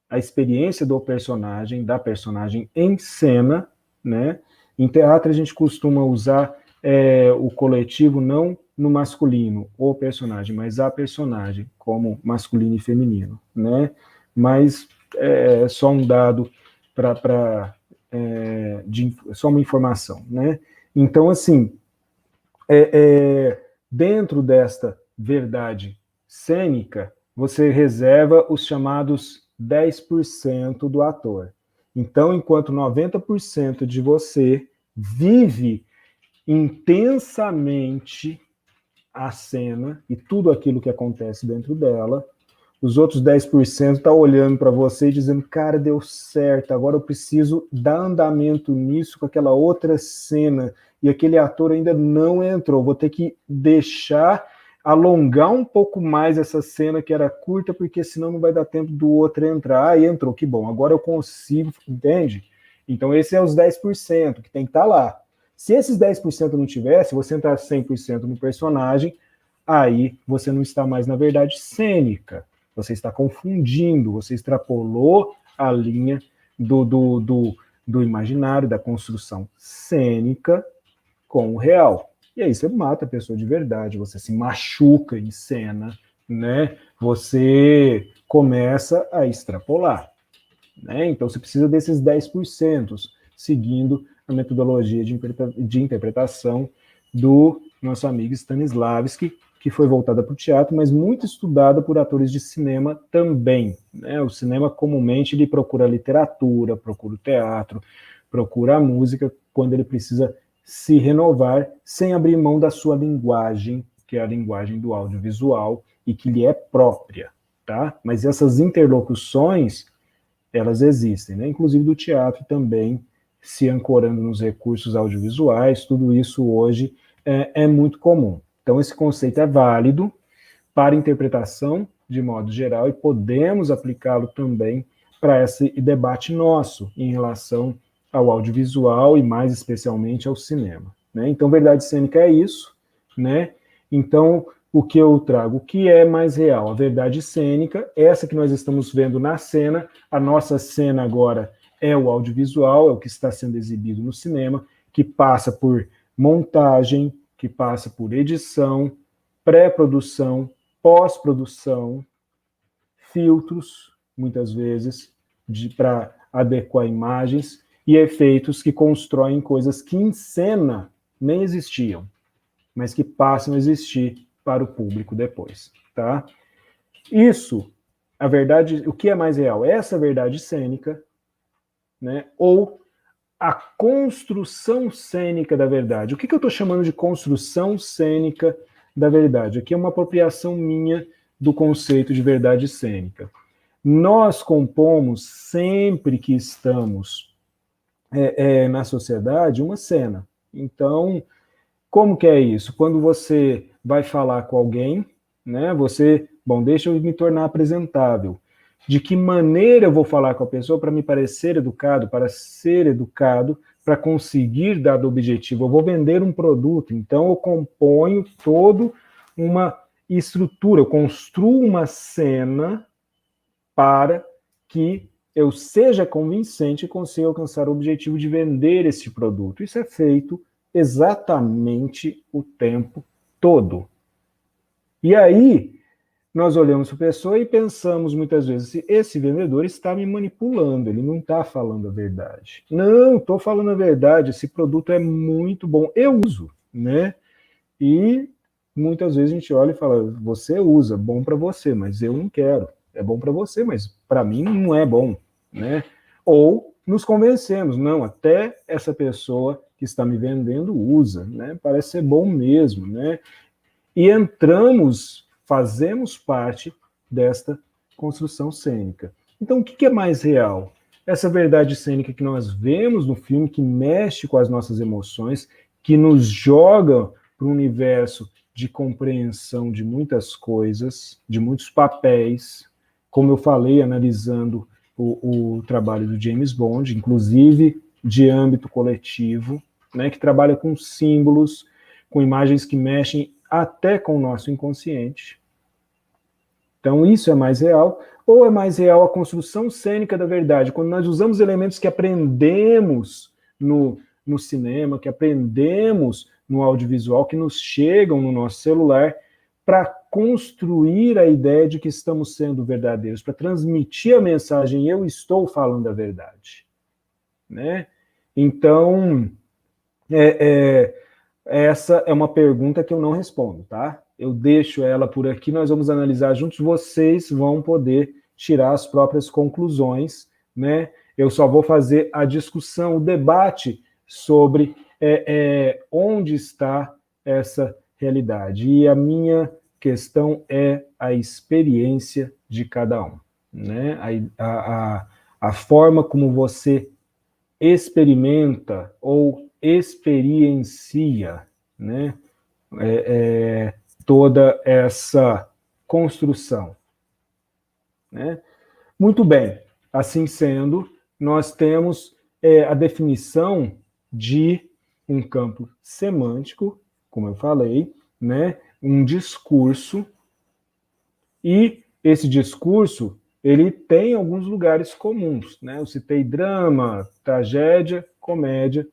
a experiência do personagem, da personagem em cena, né? Em teatro, a gente costuma usar o coletivo não no masculino, o personagem, mas a personagem, como masculino e feminino, né? Mas é só um dado só uma informação, né? Então, assim, dentro desta verdade cênica, você reserva os chamados 10% do ator. Então, enquanto 90% de você vive intensamente a cena e tudo aquilo que acontece dentro dela, os outros 10% estão olhando para você e dizendo, cara, deu certo, agora eu preciso dar andamento nisso com aquela outra cena, e aquele ator ainda não entrou, vou ter que alongar um pouco mais essa cena que era curta, porque senão não vai dar tempo do outro entrar. Ah, entrou, que bom, agora eu consigo, entende? Então esse é os 10% que tem que estar lá. Se esses 10% não tivesse, você entrar 100% no personagem, aí você não está mais na verdade cênica. Você está confundindo, você extrapolou a linha do imaginário, da construção cênica com o real. E aí você mata a pessoa de verdade, você se machuca em cena, né? Você começa a extrapolar, né? Então você precisa desses 10%, seguindo a metodologia de interpretação do nosso amigo Stanislavski, que foi voltada para o teatro, mas muito estudada por atores de cinema também, né? O cinema comumente ele procura a literatura, procura o teatro, procura a música quando ele precisa se renovar sem abrir mão da sua linguagem, que é a linguagem do audiovisual e que lhe é própria, tá? Mas essas interlocuções, elas existem, né? Inclusive do teatro também, se ancorando nos recursos audiovisuais, tudo isso hoje é muito comum. Então esse conceito é válido para interpretação de modo geral e podemos aplicá-lo também para esse debate nosso em relação ao audiovisual e mais especialmente ao cinema, né? Então, verdade cênica é isso, né? Então, o que eu trago? O que é mais real? A verdade cênica, essa que nós estamos vendo na cena, a nossa cena agora é o audiovisual, é o que está sendo exibido no cinema, que passa por montagem, que passa por edição, pré-produção, pós-produção, filtros, muitas vezes, para adequar imagens, e efeitos que constroem coisas que em cena nem existiam, mas que passam a existir para o público depois, tá? Isso, a verdade, o que é mais real? Essa verdade cênica, né? Ou a construção cênica da verdade. O que eu estou chamando de construção cênica da verdade? Aqui é uma apropriação minha do conceito de verdade cênica. Nós compomos, sempre que estamos na sociedade, uma cena. Então, como que é isso? Quando você vai falar com alguém, né, deixa eu me tornar apresentável. De que maneira eu vou falar com a pessoa para me parecer educado, para ser educado, para conseguir dado objetivo? Eu vou vender um produto, então eu componho toda uma estrutura, eu construo uma cena para que eu seja convincente e consiga alcançar o objetivo de vender esse produto. Isso é feito exatamente o tempo todo. E aí, nós olhamos para a pessoa e pensamos muitas vezes, esse vendedor está me manipulando, ele não está falando a verdade. Não, estou falando a verdade, esse produto é muito bom, eu uso, né? E muitas vezes a gente olha e fala, você usa, bom para você, mas eu não quero. É bom para você, mas para mim não é bom, né? Ou nos convencemos, não, até essa pessoa que está me vendendo usa, né? Parece ser bom mesmo, né? E fazemos parte desta construção cênica. Então, o que é mais real? Essa verdade cênica que nós vemos no filme, que mexe com as nossas emoções, que nos joga para um universo de compreensão de muitas coisas, de muitos papéis, como eu falei, analisando o trabalho do James Bond, inclusive de âmbito coletivo, né, que trabalha com símbolos, com imagens que mexem até com o nosso inconsciente. Então, isso é mais real, ou é mais real a construção cênica da verdade, quando nós usamos elementos que aprendemos no cinema, que aprendemos no audiovisual, que nos chegam no nosso celular, para construir a ideia de que estamos sendo verdadeiros, para transmitir a mensagem, eu estou falando a verdade. Né? Então, essa é uma pergunta que eu não respondo, tá? Eu deixo ela por aqui, nós vamos analisar juntos, vocês vão poder tirar as próprias conclusões, né? Eu só vou fazer a discussão, o debate sobre onde está essa realidade. E a minha questão é a experiência de cada um, né? A forma como você experimenta ou experiencia, né? Toda essa construção, né? Muito bem, assim sendo, nós temos a definição de um campo semântico, como eu falei, né? Um discurso, e esse discurso, ele tem alguns lugares comuns, né? Eu citei drama, tragédia, comédia,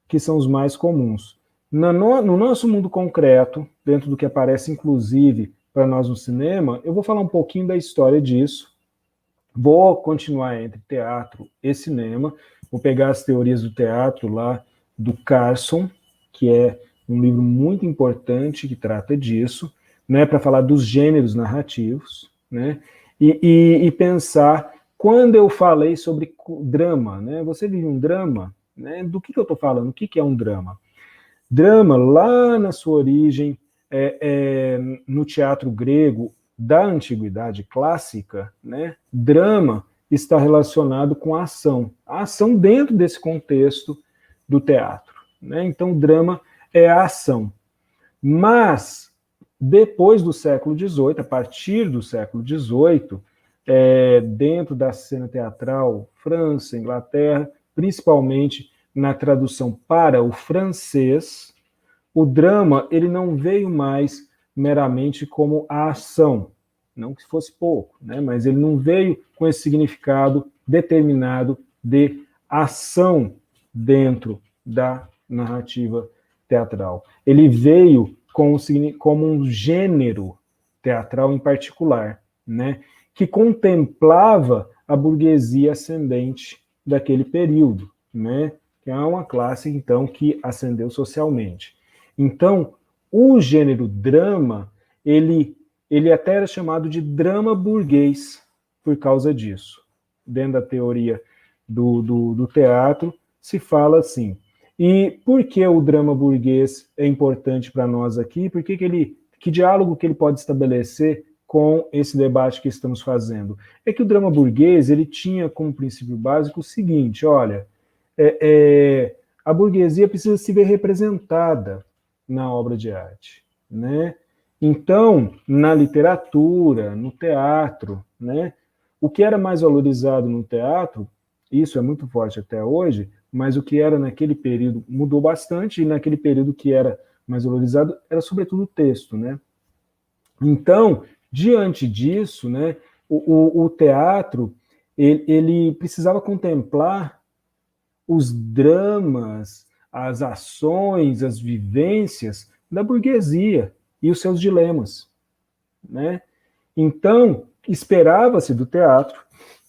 que são os mais comuns. No nosso mundo concreto, dentro do que aparece, inclusive, para nós no cinema, eu vou falar um pouquinho da história disso, vou continuar entre teatro e cinema, vou pegar as teorias do teatro lá do Carson, que é um livro muito importante que trata disso, né, para falar dos gêneros narrativos, né, e pensar, quando eu falei sobre drama, né, você vive um drama, né, do que eu estou falando? O que é um drama? Drama, lá na sua origem, no teatro grego da antiguidade clássica, né, drama está relacionado com a ação dentro desse contexto do teatro, né? Então, drama é a ação. Mas, depois do século XVIII, a partir do século XVIII, dentro da cena teatral, França, Inglaterra, principalmente na tradução para o francês, o drama ele não veio mais meramente como a ação, não que fosse pouco, né? Mas ele não veio com esse significado determinado de ação dentro da narrativa teatral. Ele veio como um gênero teatral em particular, né? Que contemplava a burguesia ascendente daquele período, né? Que é uma classe, então, que ascendeu socialmente. Então, o gênero drama, ele até era chamado de drama burguês por causa disso. Dentro da teoria do teatro, se fala assim. E por que o drama burguês é importante para nós aqui? Que diálogo que ele pode estabelecer com esse debate que estamos fazendo? É que o drama burguês, ele tinha como princípio básico o seguinte, olha, a burguesia precisa se ver representada na obra de arte, né? Então, na literatura, no teatro, né? O que era mais valorizado no teatro, isso é muito forte até hoje, mas o que era naquele período mudou bastante, e naquele período que era mais valorizado era sobretudo o texto, né? Então, diante disso, né, o teatro, ele precisava contemplar os dramas, as ações, as vivências da burguesia e os seus dilemas, né? Então, esperava-se do teatro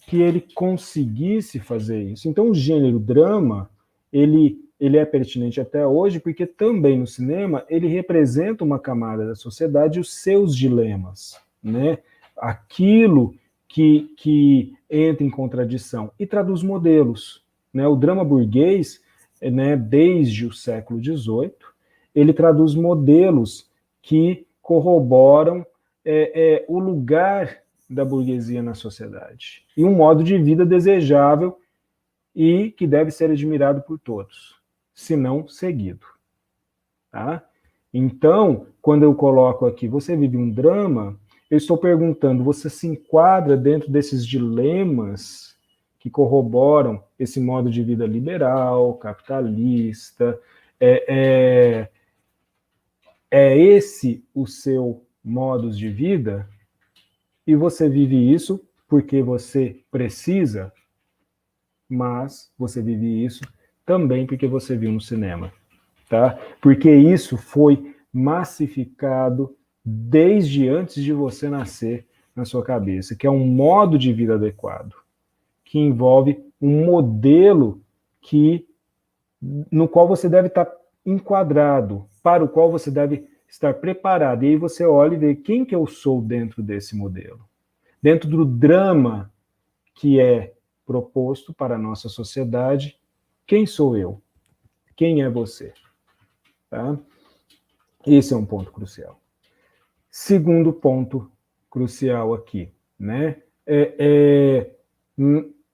que ele conseguisse fazer isso. Então, o gênero drama, ele é pertinente até hoje, porque também no cinema ele representa uma camada da sociedade e os seus dilemas, né? Aquilo que entra em contradição e traduz modelos, né? O drama burguês, né, desde o século XVIII, ele traduz modelos que corroboram o lugar da burguesia na sociedade e um modo de vida desejável e que deve ser admirado por todos, se não seguido. Tá? Então, quando eu coloco aqui, você vive um drama, eu estou perguntando, você se enquadra dentro desses dilemas que corroboram esse modo de vida liberal, capitalista? É esse o seu modo de vida? E você vive isso porque você precisa, mas você vive isso também porque você viu no cinema, tá? Porque isso foi massificado desde antes de você nascer na sua cabeça, que é um modo de vida adequado, que envolve um modelo no qual você deve estar enquadrado, para o qual você deve estar preparado. E aí você olha e vê quem que eu sou dentro desse modelo. Dentro do drama que é proposto para a nossa sociedade, quem sou eu? Quem é você? Tá? Esse é um ponto crucial. Segundo ponto crucial aqui, né?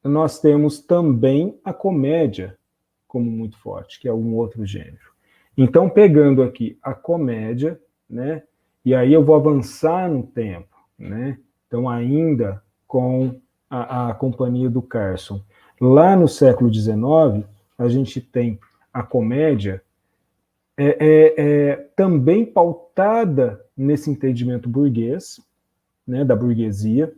Nós temos também a comédia como muito forte, que é um outro gênero. Então, pegando aqui a comédia, né? E aí eu vou avançar no tempo, né? Então, ainda com a companhia do Carson. Lá no século XIX, a gente tem a comédia também pautada nesse entendimento burguês, né, da burguesia,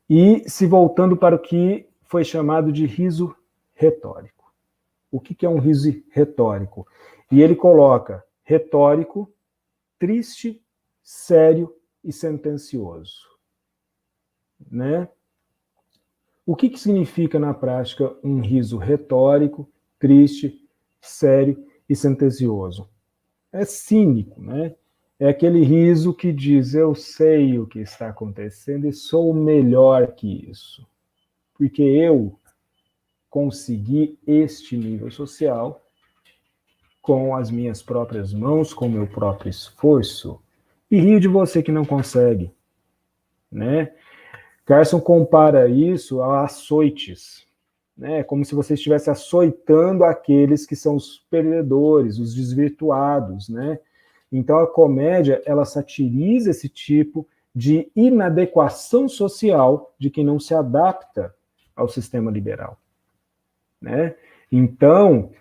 e se voltando para o que foi chamado de riso retórico. O que é um riso retórico? E ele coloca retórico, triste, sério e sentencioso. Né? O que significa na prática um riso retórico, triste, sério e sentencioso? É cínico, né? É aquele riso que diz, eu sei o que está acontecendo e sou melhor que isso, porque eu consegui este nível social com as minhas próprias mãos, com o meu próprio esforço, e rio de você que não consegue, né? Carson compara isso a açoites, né? Como se você estivesse açoitando aqueles que são os perdedores, os desvirtuados, né? Então a comédia, ela satiriza esse tipo de inadequação social de quem não se adapta ao sistema liberal, né? Então,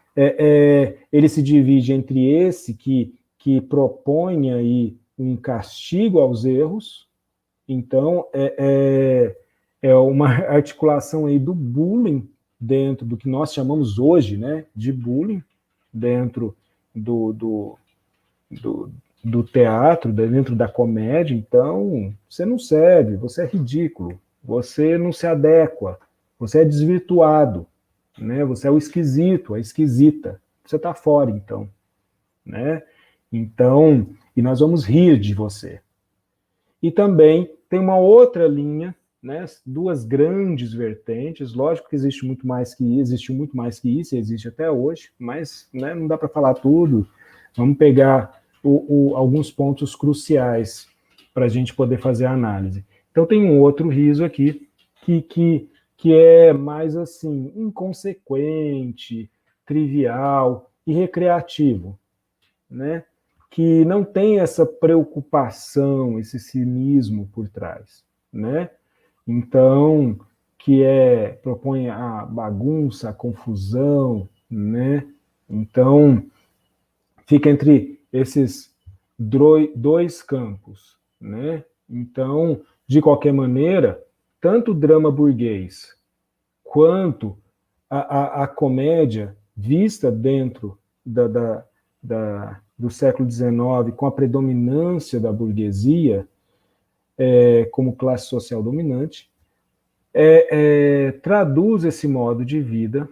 ele se divide entre esse que propõe aí um castigo aos erros. Então, é uma articulação aí do bullying dentro do que nós chamamos hoje, né, de bullying, dentro do teatro, dentro da comédia. Então, você não serve, você é ridículo, você não se adequa, você é desvirtuado, né? Você é o esquisito, a esquisita, você está fora, então, né? Então, e nós vamos rir de você. E também tem uma outra linha, né? Duas grandes vertentes. Lógico que existe muito mais que existiu muito mais que isso, e existe até hoje, mas, né, não dá para falar tudo. Vamos pegar alguns pontos cruciais para a gente poder fazer a análise. Então tem um outro riso aqui que é mais assim, inconsequente, trivial e recreativo, né? Que não tem essa preocupação, esse cinismo por trás, né? Então, que propõe a bagunça, a confusão, né? Então, fica entre esses dois campos, né? Então, de qualquer maneira, tanto o drama burguês quanto a comédia vista dentro do século XIX, com a predominância da burguesia como classe social dominante, traduz esse modo de vida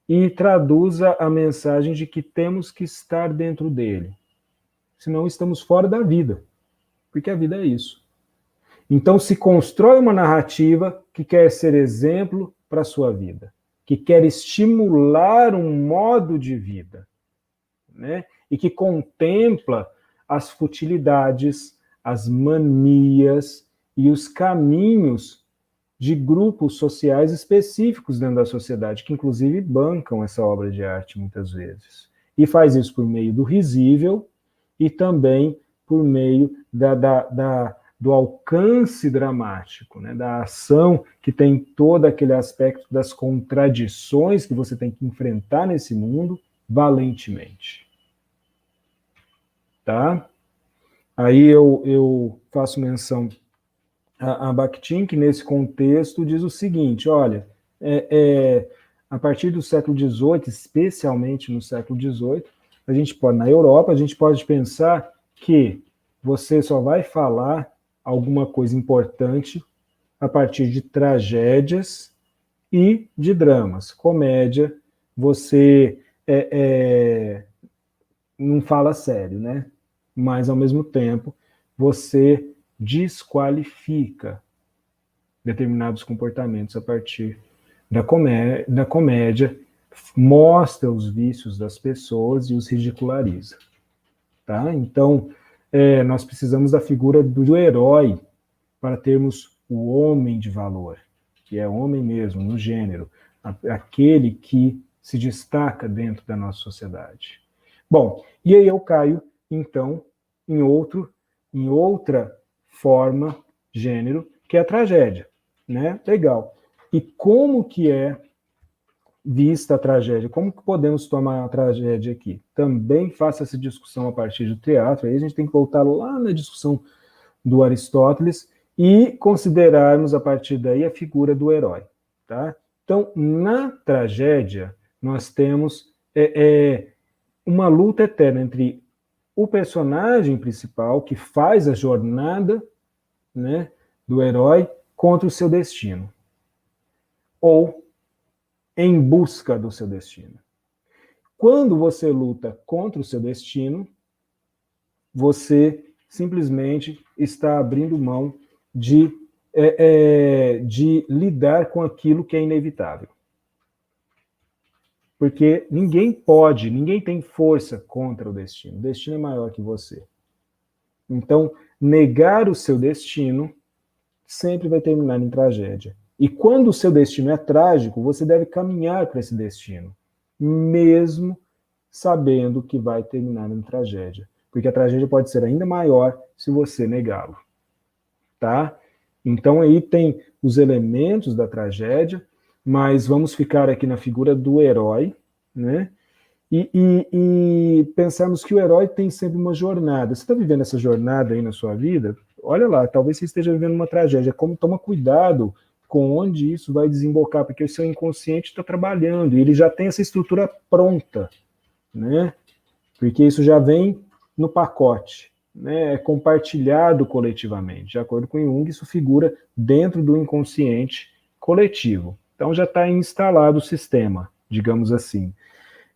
e traduz a mensagem de que temos que estar dentro dele, senão estamos fora da vida, porque a vida é isso. Então se constrói uma narrativa que quer ser exemplo para a sua vida, que quer estimular um modo de vida, né? E que contempla as futilidades, as manias e os caminhos de grupos sociais específicos dentro da sociedade, que inclusive bancam essa obra de arte muitas vezes. E faz isso por meio do risível e também por meio do alcance dramático, né, da ação que tem todo aquele aspecto das contradições que você tem que enfrentar nesse mundo valentemente. Tá? Aí eu faço menção a Bakhtin, que nesse contexto diz o seguinte, olha, a partir do século XVIII, especialmente no século XVIII, na Europa, a gente pode pensar que você só vai falar alguma coisa importante a partir de tragédias e de dramas. Comédia, você não fala sério, né? Mas, ao mesmo tempo, você desqualifica determinados comportamentos a partir da comédia, mostra os vícios das pessoas e os ridiculariza. Tá? Então, nós precisamos da figura do herói para termos o homem de valor, que é homem mesmo, no gênero, aquele que se destaca dentro da nossa sociedade. Bom, e aí eu caio, então, em outra forma, gênero, que é a tragédia, né? Legal. E como que é vista a tragédia? Como que podemos tomar a tragédia aqui? Também faço essa discussão a partir do teatro, aí a gente tem que voltar lá na discussão do Aristóteles e considerarmos a partir daí a figura do herói, tá? Então, na tragédia, nós temos uma luta eterna entre o personagem principal, que faz a jornada, né, do herói, contra o seu destino. Ou em busca do seu destino. Quando você luta contra o seu destino, você simplesmente está abrindo mão de lidar com aquilo que é inevitável. Porque ninguém tem força contra o destino. O destino é maior que você. Então, negar o seu destino sempre vai terminar em tragédia. E quando o seu destino é trágico, você deve caminhar para esse destino, mesmo sabendo que vai terminar em tragédia. Porque a tragédia pode ser ainda maior se você negá-lo. Tá? Então aí tem os elementos da tragédia, mas vamos ficar aqui na figura do herói, né? e pensarmos que o herói tem sempre uma jornada. Você está vivendo essa jornada aí na sua vida? Olha lá, talvez você esteja vivendo uma tragédia. Como toma cuidado com onde isso vai desembocar, porque o seu inconsciente está trabalhando e ele já tem essa estrutura pronta, né? Porque isso já vem no pacote, né? É compartilhado coletivamente. De acordo com Jung, isso figura dentro do inconsciente coletivo. Então já está instalado o sistema, digamos assim.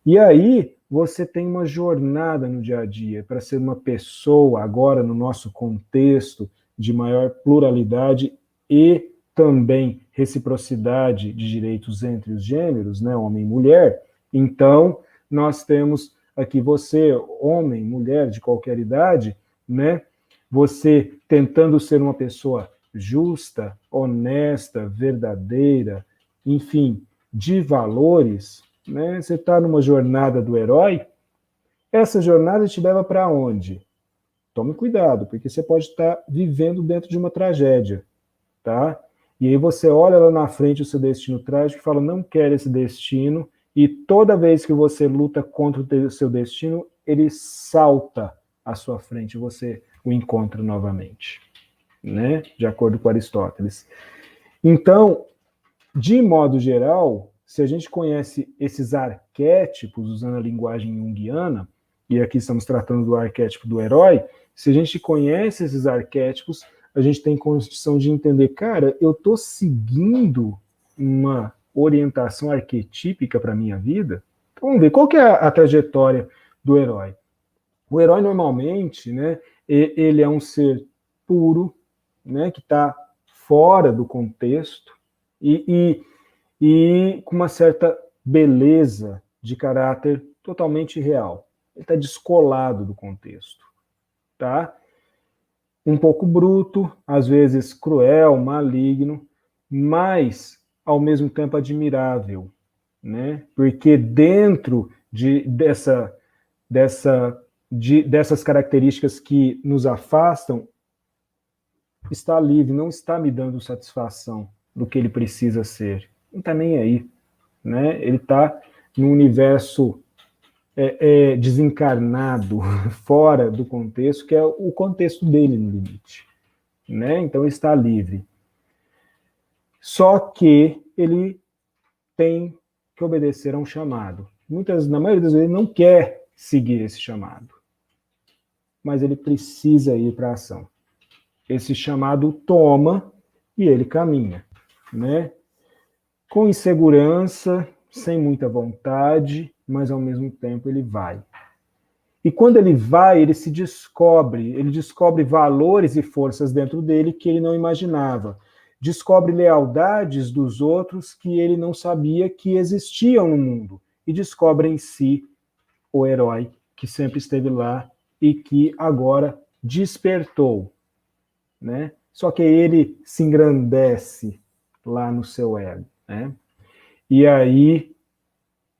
E aí você tem uma jornada no dia a dia para ser uma pessoa, agora no nosso contexto de maior pluralidade e também reciprocidade de direitos entre os gêneros, né, homem e mulher. Então, nós temos aqui você, homem, mulher, de qualquer idade, né, você tentando ser uma pessoa justa, honesta, verdadeira, enfim, de valores, né? Você está numa jornada do herói, essa jornada te leva para onde? Tome cuidado, porque você pode estar vivendo dentro de uma tragédia, tá? E aí você olha lá na frente o seu destino trágico e fala, não quero esse destino, e toda vez que você luta contra o seu destino, ele salta à sua frente, você o encontra novamente, né? De acordo com Aristóteles. Então, de modo geral, se a gente conhece esses arquétipos, usando a linguagem junguiana, e aqui estamos tratando do arquétipo do herói, se a gente conhece esses arquétipos, a gente tem condição de entender, cara, eu estou seguindo uma orientação arquetípica para a minha vida? Então vamos ver, qual que é a trajetória do herói? O herói normalmente, né, ele é um ser puro, né, que está fora do contexto e com uma certa beleza de caráter totalmente real. Ele está descolado do contexto, tá? Um pouco bruto, às vezes cruel, maligno, mas ao mesmo tempo admirável, né? Porque dentro dessas características que nos afastam, está livre, não está me dando satisfação do que ele precisa ser. Não está nem aí, né? Ele está num universo desencarnado, fora do contexto, que é o contexto dele no limite, né? Então ele está livre. Só que ele tem que obedecer a um chamado. Na maioria das vezes, ele não quer seguir esse chamado, mas ele precisa ir para a ação. Esse chamado toma e ele caminha, né? Com insegurança, sem muita vontade, mas ao mesmo tempo ele vai. E quando ele vai, ele descobre valores e forças dentro dele que ele não imaginava. Descobre lealdades dos outros que ele não sabia que existiam no mundo. E descobre em si o herói que sempre esteve lá e que agora despertou, né? Só que ele se engrandece lá no seu ego, né? E aí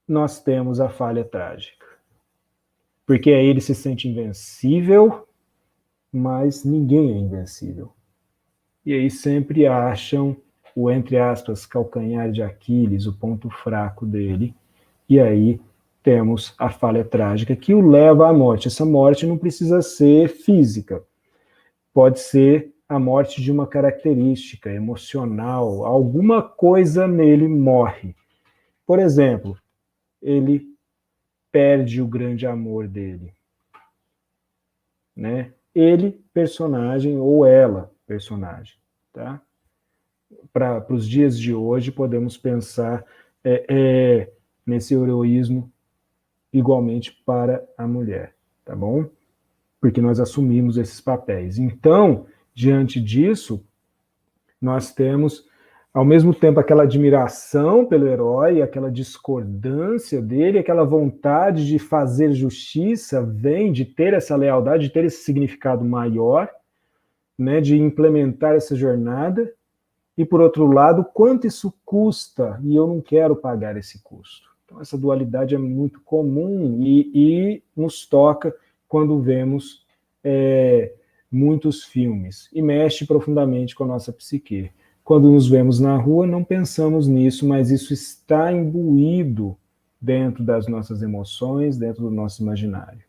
nós temos a falha trágica. Porque aí ele se sente invencível, mas ninguém é invencível. E aí sempre acham o, entre aspas, calcanhar de Aquiles, o ponto fraco dele. E aí temos a falha trágica que o leva à morte. Essa morte não precisa ser física. Pode ser a morte de uma característica emocional. Alguma coisa nele morre. Por exemplo, ele perde o grande amor dele, né? Ele, personagem, ou ela, personagem, tá? Para os dias de hoje, podemos pensar nesse heroísmo igualmente para a mulher, tá bom? Porque nós assumimos esses papéis. Então, diante disso, nós temos, ao mesmo tempo, aquela admiração pelo herói, aquela discordância dele, aquela vontade de fazer justiça, vem de ter essa lealdade, de ter esse significado maior, né, de implementar essa jornada, e, por outro lado, quanto isso custa, e eu não quero pagar esse custo. Então, essa dualidade é muito comum e nos toca quando vemos muitos filmes, e mexe profundamente com a nossa psique. Quando nos vemos na rua, não pensamos nisso, mas isso está imbuído dentro das nossas emoções, dentro do nosso imaginário.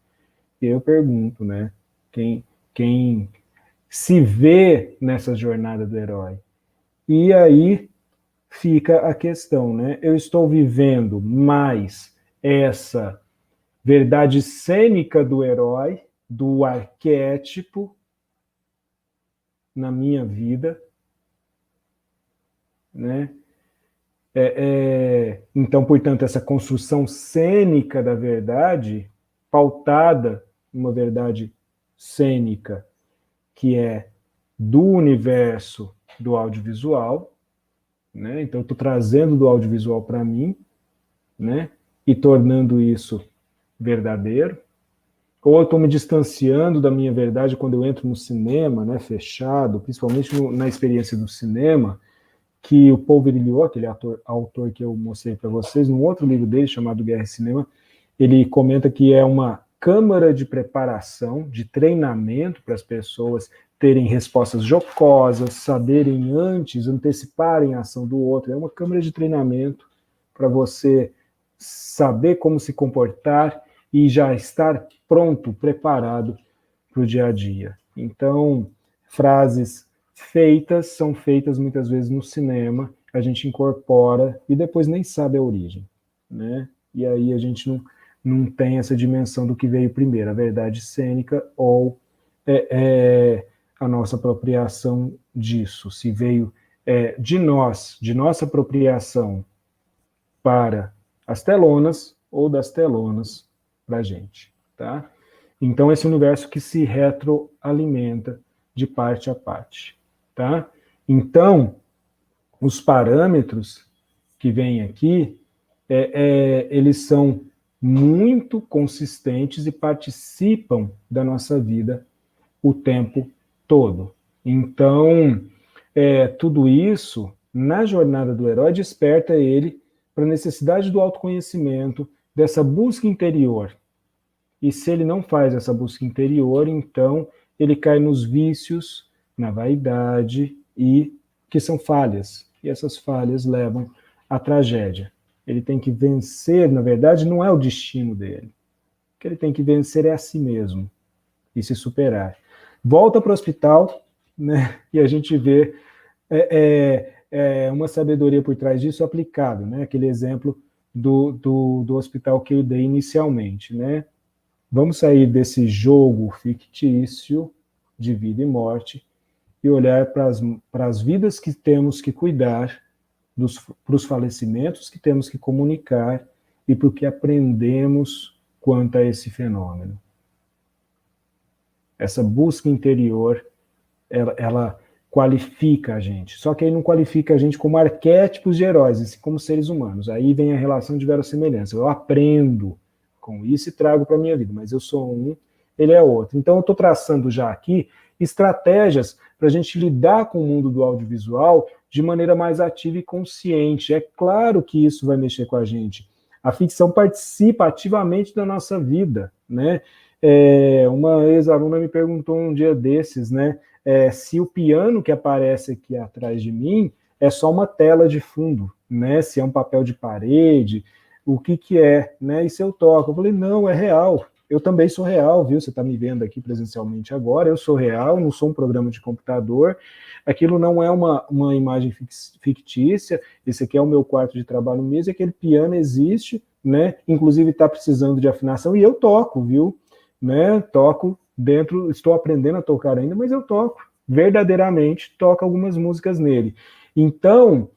E eu pergunto, né, quem se vê nessa jornada do herói? E aí fica a questão, né? Eu estou vivendo mais essa verdade cênica do herói, do arquétipo na minha vida, né? Então, portanto, essa construção cênica da verdade, pautada numa verdade cênica que é do universo do audiovisual, né? Então, eu estou trazendo do audiovisual para mim, né? E tornando isso verdadeiro. Ou eu estou me distanciando da minha verdade quando eu entro no cinema, né? Fechado, principalmente na experiência do cinema, que o Paul Virilio, aquele autor que eu mostrei para vocês, num outro livro dele chamado Guerra e Cinema, ele comenta que é uma câmara de preparação, de treinamento para as pessoas terem respostas jocosas, saberem antes, anteciparem a ação do outro. É uma câmara de treinamento para você saber como se comportar e já estar pronto, preparado para o dia a dia. Então, frases feitas são feitas muitas vezes no cinema, a gente incorpora e depois nem sabe a origem, né? E aí a gente não tem essa dimensão do que veio primeiro, a verdade cênica ou a nossa apropriação disso, se veio de nossa apropriação para as telonas ou das telonas para a gente, tá? Então, esse universo que se retroalimenta de parte a parte, tá? Então, os parâmetros que vêm aqui, eles são muito consistentes e participam da nossa vida o tempo todo. Então, tudo isso, na jornada do herói, desperta ele para a necessidade do autoconhecimento, dessa busca interior. E se ele não faz essa busca interior, então ele cai nos vícios, na vaidade, e que são falhas. E essas falhas levam à tragédia. Ele tem que vencer, na verdade, não é o destino dele. O que ele tem que vencer é a si mesmo e se superar. Volta para o hospital, né, e a gente vê uma sabedoria por trás disso aplicado, né, aquele exemplo do hospital que eu dei inicialmente, né? Vamos sair desse jogo fictício de vida e morte e olhar para as vidas que temos que cuidar, para os falecimentos que temos que comunicar e para o que aprendemos quanto a esse fenômeno. Essa busca interior, ela qualifica a gente. Só que aí não qualifica a gente como arquétipos de heróis, e sim como seres humanos. Aí vem a relação de verossimilhança. Eu aprendo com isso e trago para a minha vida, mas eu sou um, ele é outro. Então eu estou traçando já aqui estratégias para a gente lidar com o mundo do audiovisual de maneira mais ativa e consciente. É claro que isso vai mexer com a gente. A ficção participa ativamente da nossa vida, né? Uma ex-aluna me perguntou um dia desses, né? Se o piano que aparece aqui atrás de mim é só uma tela de fundo, né? Se é um papel de parede, o que é, né? E se eu toco? Eu falei, não, é real. Eu também sou real, viu? Você está me vendo aqui presencialmente agora, eu sou real, não sou um programa de computador, aquilo não é uma imagem fictícia, esse aqui é o meu quarto de trabalho mesmo, aquele piano existe, né? Inclusive está precisando de afinação, e eu toco, viu? Né? Toco dentro, estou aprendendo a tocar ainda, mas eu toco, verdadeiramente toco algumas músicas nele. Então,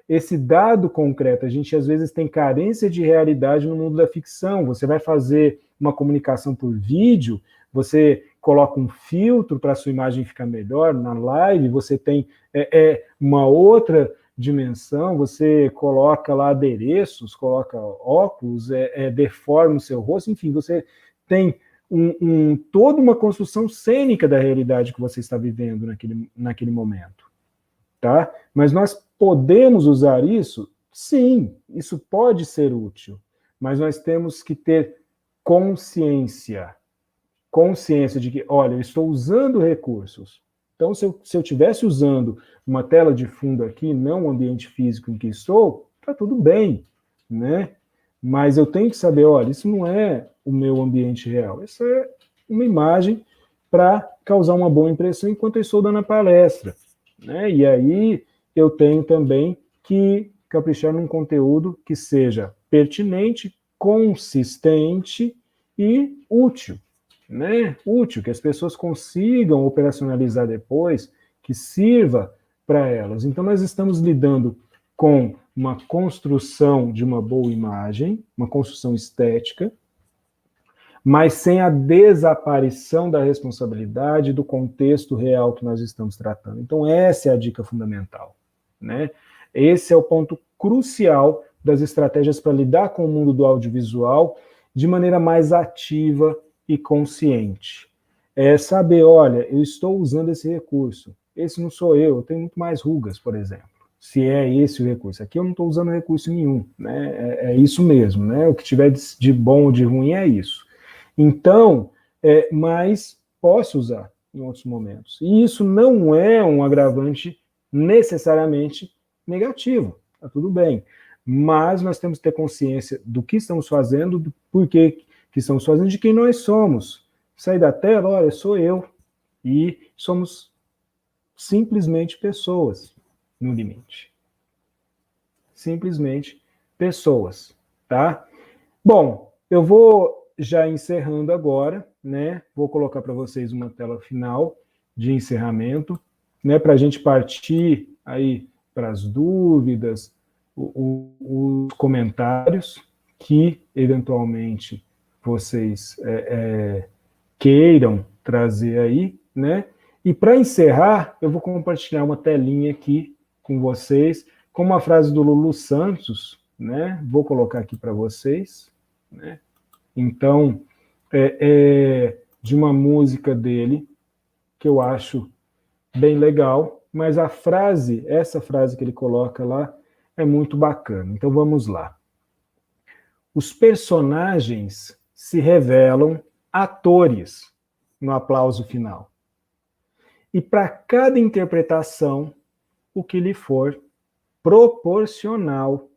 esse dado concreto, a gente às vezes tem carência de realidade no mundo da ficção. Você vai fazer uma comunicação por vídeo, você coloca um filtro para a sua imagem ficar melhor, na live você tem uma outra dimensão, você coloca lá adereços, coloca óculos, deforma o seu rosto, enfim, você tem toda uma construção cênica da realidade que você está vivendo naquele momento. Tá? Mas nós podemos usar isso? Sim, isso pode ser útil, mas nós temos que ter consciência de que, olha, eu estou usando recursos. Então, se eu estivesse usando uma tela de fundo aqui, não o ambiente físico em que estou, tá tudo bem, né? mas eu tenho que saber, olha, isso não é o meu ambiente real, isso é uma imagem para causar uma boa impressão enquanto eu estou dando a palestra, né? E aí eu tenho também que caprichar num conteúdo que seja pertinente, consistente e útil, né? Útil, que as pessoas consigam operacionalizar depois, que sirva para elas. Então, nós estamos lidando com uma construção de uma boa imagem, uma construção estética, mas sem a desaparição da responsabilidade do contexto real que nós estamos tratando. Então, essa é a dica fundamental, né? Esse é o ponto crucial das estratégias para lidar com o mundo do audiovisual de maneira mais ativa e consciente. É saber, olha, eu estou usando esse recurso. Esse não sou eu tenho muito mais rugas, por exemplo. Se é esse o recurso. Aqui eu não estou usando recurso nenhum, né? É isso mesmo, né? O que tiver de bom ou de ruim é isso. Então, mas posso usar em outros momentos. E isso não é um agravante necessariamente negativo, tá tudo bem. Mas nós temos que ter consciência do que estamos fazendo, do porquê que estamos fazendo, de quem nós somos. Sair da tela, olha, sou eu. E somos simplesmente pessoas, no limite. Simplesmente pessoas, tá? Bom, eu vou já encerrando agora, né? Vou colocar para vocês uma tela final de encerramento, né? Para a gente partir aí para as dúvidas, os comentários que eventualmente vocês queiram trazer aí, né? E para encerrar, eu vou compartilhar uma telinha aqui com vocês, com uma frase do Lulu Santos, né? Vou colocar aqui para vocês, né? Então, de uma música dele, que eu acho bem legal, mas a frase, essa frase que ele coloca lá, é muito bacana. Então, vamos lá. Os personagens se revelam atores no aplauso final. E para cada interpretação, o que lhe for proporcional.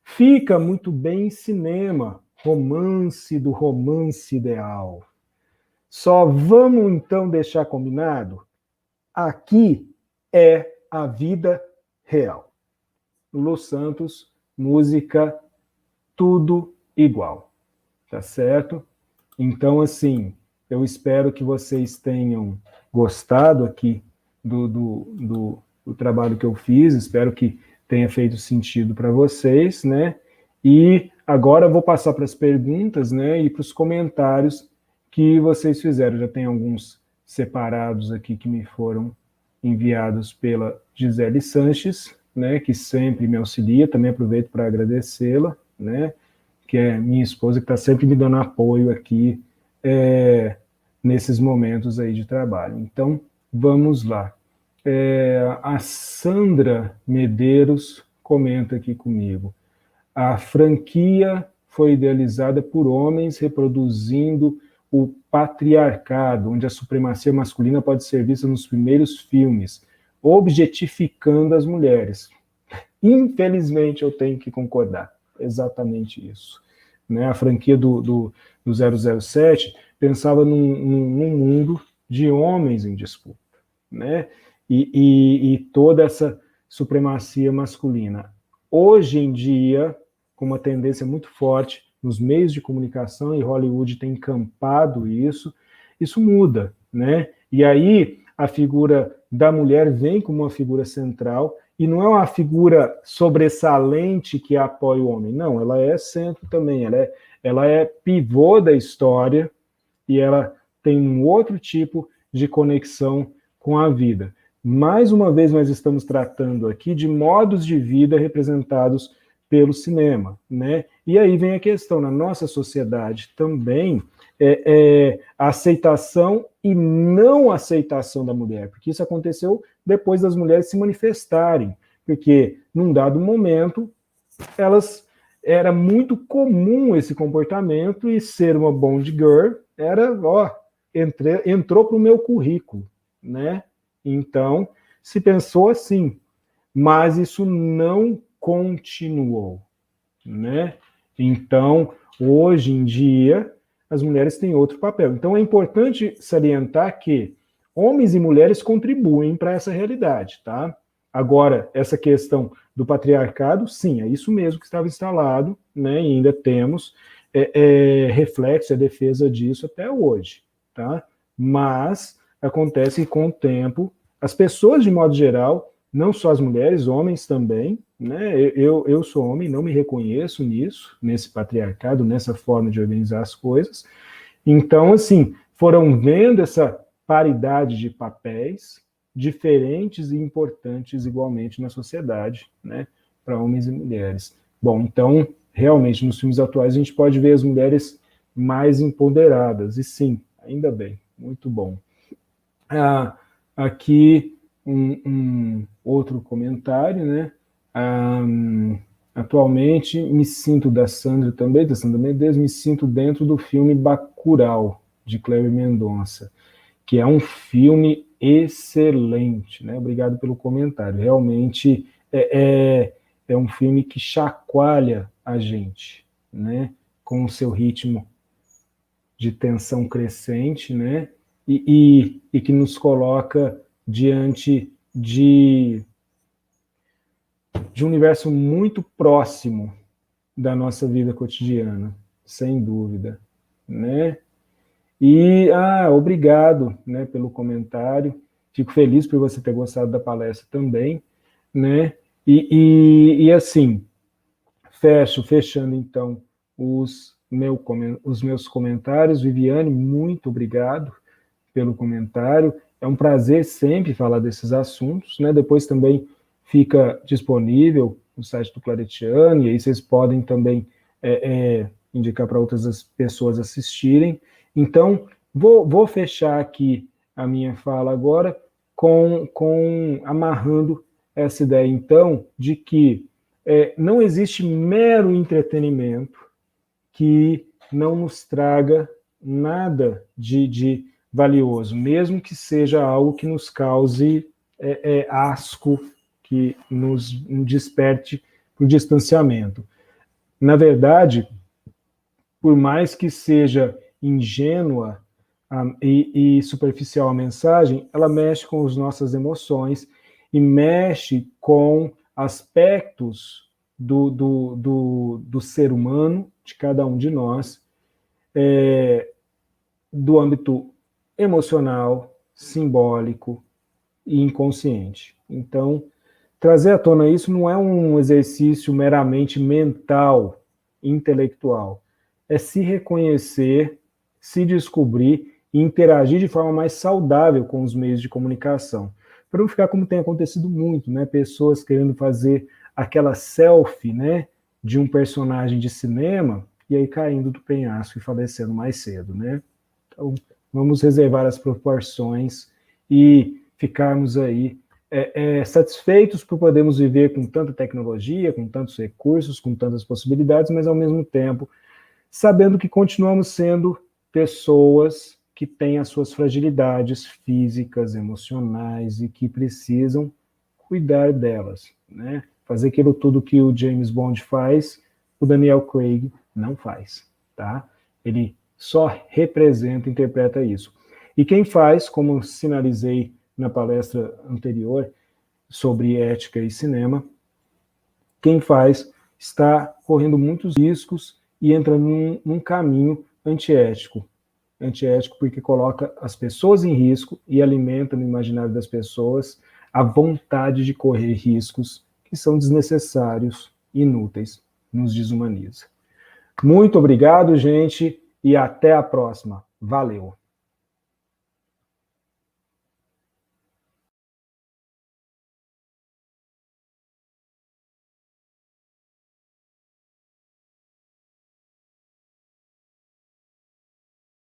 Fica muito bem em cinema, romance do romance ideal. Só vamos então deixar combinado? Aqui é a vida real. Lulu Santos, música Tudo Igual. Tá certo? Então, assim, eu espero que vocês tenham gostado aqui do trabalho que eu fiz, espero que tenha feito sentido para vocês, né? E agora eu vou passar para as perguntas, né? E para os comentários que vocês fizeram. Já tem alguns separados aqui que me foram enviados pela Gisele Sanches, né? Que sempre me auxilia. Também aproveito para agradecê-la, né? Que é minha esposa, que está sempre me dando apoio aqui nesses momentos aí de trabalho. Então, vamos lá. A Sandra Medeiros comenta aqui comigo. A franquia foi idealizada por homens reproduzindo o patriarcado, onde a supremacia masculina pode ser vista nos primeiros filmes, objetificando as mulheres. Infelizmente, eu tenho que concordar. Exatamente isso. Né? A franquia do 007 pensava num mundo de homens em disputa, né? E toda essa supremacia masculina. Hoje em dia, com uma tendência muito forte nos meios de comunicação, e Hollywood tem encampado isso muda, né? E aí a figura da mulher vem como uma figura central, e não é uma figura sobressalente que apoia o homem, não, ela é centro também, ela é pivô da história, e ela tem um outro tipo de conexão com a vida. Mais uma vez, nós estamos tratando aqui de modos de vida representados pelo cinema, né? E aí vem a questão, na nossa sociedade também, a aceitação e não aceitação da mulher, porque isso aconteceu depois das mulheres se manifestarem, porque num dado momento, era muito comum esse comportamento, e ser uma Bond Girl era, entrou para o meu currículo, né? Então, se pensou assim, mas isso não continuou, né? Então, hoje em dia, as mulheres têm outro papel. Então, é importante salientar que homens e mulheres contribuem para essa realidade, tá? Agora, essa questão do patriarcado, sim, é isso mesmo que estava instalado, né? E ainda temos reflexo, a defesa disso até hoje, tá? Mas acontece que, com o tempo, as pessoas, de modo geral, não só as mulheres, homens também, né? Eu sou homem, não me reconheço nisso, nesse patriarcado, nessa forma de organizar as coisas. Então, assim, foram vendo essa paridade de papéis diferentes e importantes igualmente na sociedade, né? Para homens e mulheres. Bom, então, realmente, nos filmes atuais, a gente pode ver as mulheres mais empoderadas, e sim, ainda bem, muito bom. Aqui um outro comentário, né? Atualmente me sinto, da Sandra Medeiros, me sinto dentro do filme Bacurau, de Kleber Mendonça, que é um filme excelente, né? Obrigado pelo comentário. Realmente é um filme que chacoalha a gente, né? Com o seu ritmo de tensão crescente, né? E que nos coloca diante de um universo muito próximo da nossa vida cotidiana, sem dúvida, né? E, obrigado, né, pelo comentário, fico feliz por você ter gostado da palestra também, né? E assim, fechando então os meus comentários. Viviane, muito obrigado pelo comentário. É um prazer sempre falar desses assuntos, né? Depois também fica disponível no site do Claretiano, e aí vocês podem também indicar para outras pessoas assistirem. Então, vou fechar aqui a minha fala agora amarrando essa ideia, então, de que não existe mero entretenimento que não nos traga nada de valioso, mesmo que seja algo que nos cause asco, que nos desperte para o distanciamento. Na verdade, por mais que seja ingênua e superficial a mensagem, ela mexe com as nossas emoções e mexe com aspectos do ser humano, de cada um de nós, do âmbito emocional, simbólico e inconsciente. Então, trazer à tona isso não é um exercício meramente mental, intelectual. É se reconhecer, se descobrir e interagir de forma mais saudável com os meios de comunicação. Para não ficar como tem acontecido muito, né? Pessoas querendo fazer aquela selfie, né, de um personagem de cinema e aí caindo do penhasco e falecendo mais cedo, né? Então, vamos reservar as proporções e ficarmos aí satisfeitos por podermos viver com tanta tecnologia, com tantos recursos, com tantas possibilidades, mas ao mesmo tempo sabendo que continuamos sendo pessoas que têm as suas fragilidades físicas, emocionais e que precisam cuidar delas, né? Fazer aquilo tudo que o James Bond faz, o Daniel Craig não faz, tá? Ele só representa, interpreta isso. E quem faz, como sinalizei na palestra anterior sobre ética e cinema, quem faz está correndo muitos riscos e entra num caminho antiético. Antiético porque coloca as pessoas em risco e alimenta no imaginário das pessoas a vontade de correr riscos que são desnecessários, inúteis, nos desumaniza. Muito obrigado, gente, e até a próxima. Valeu!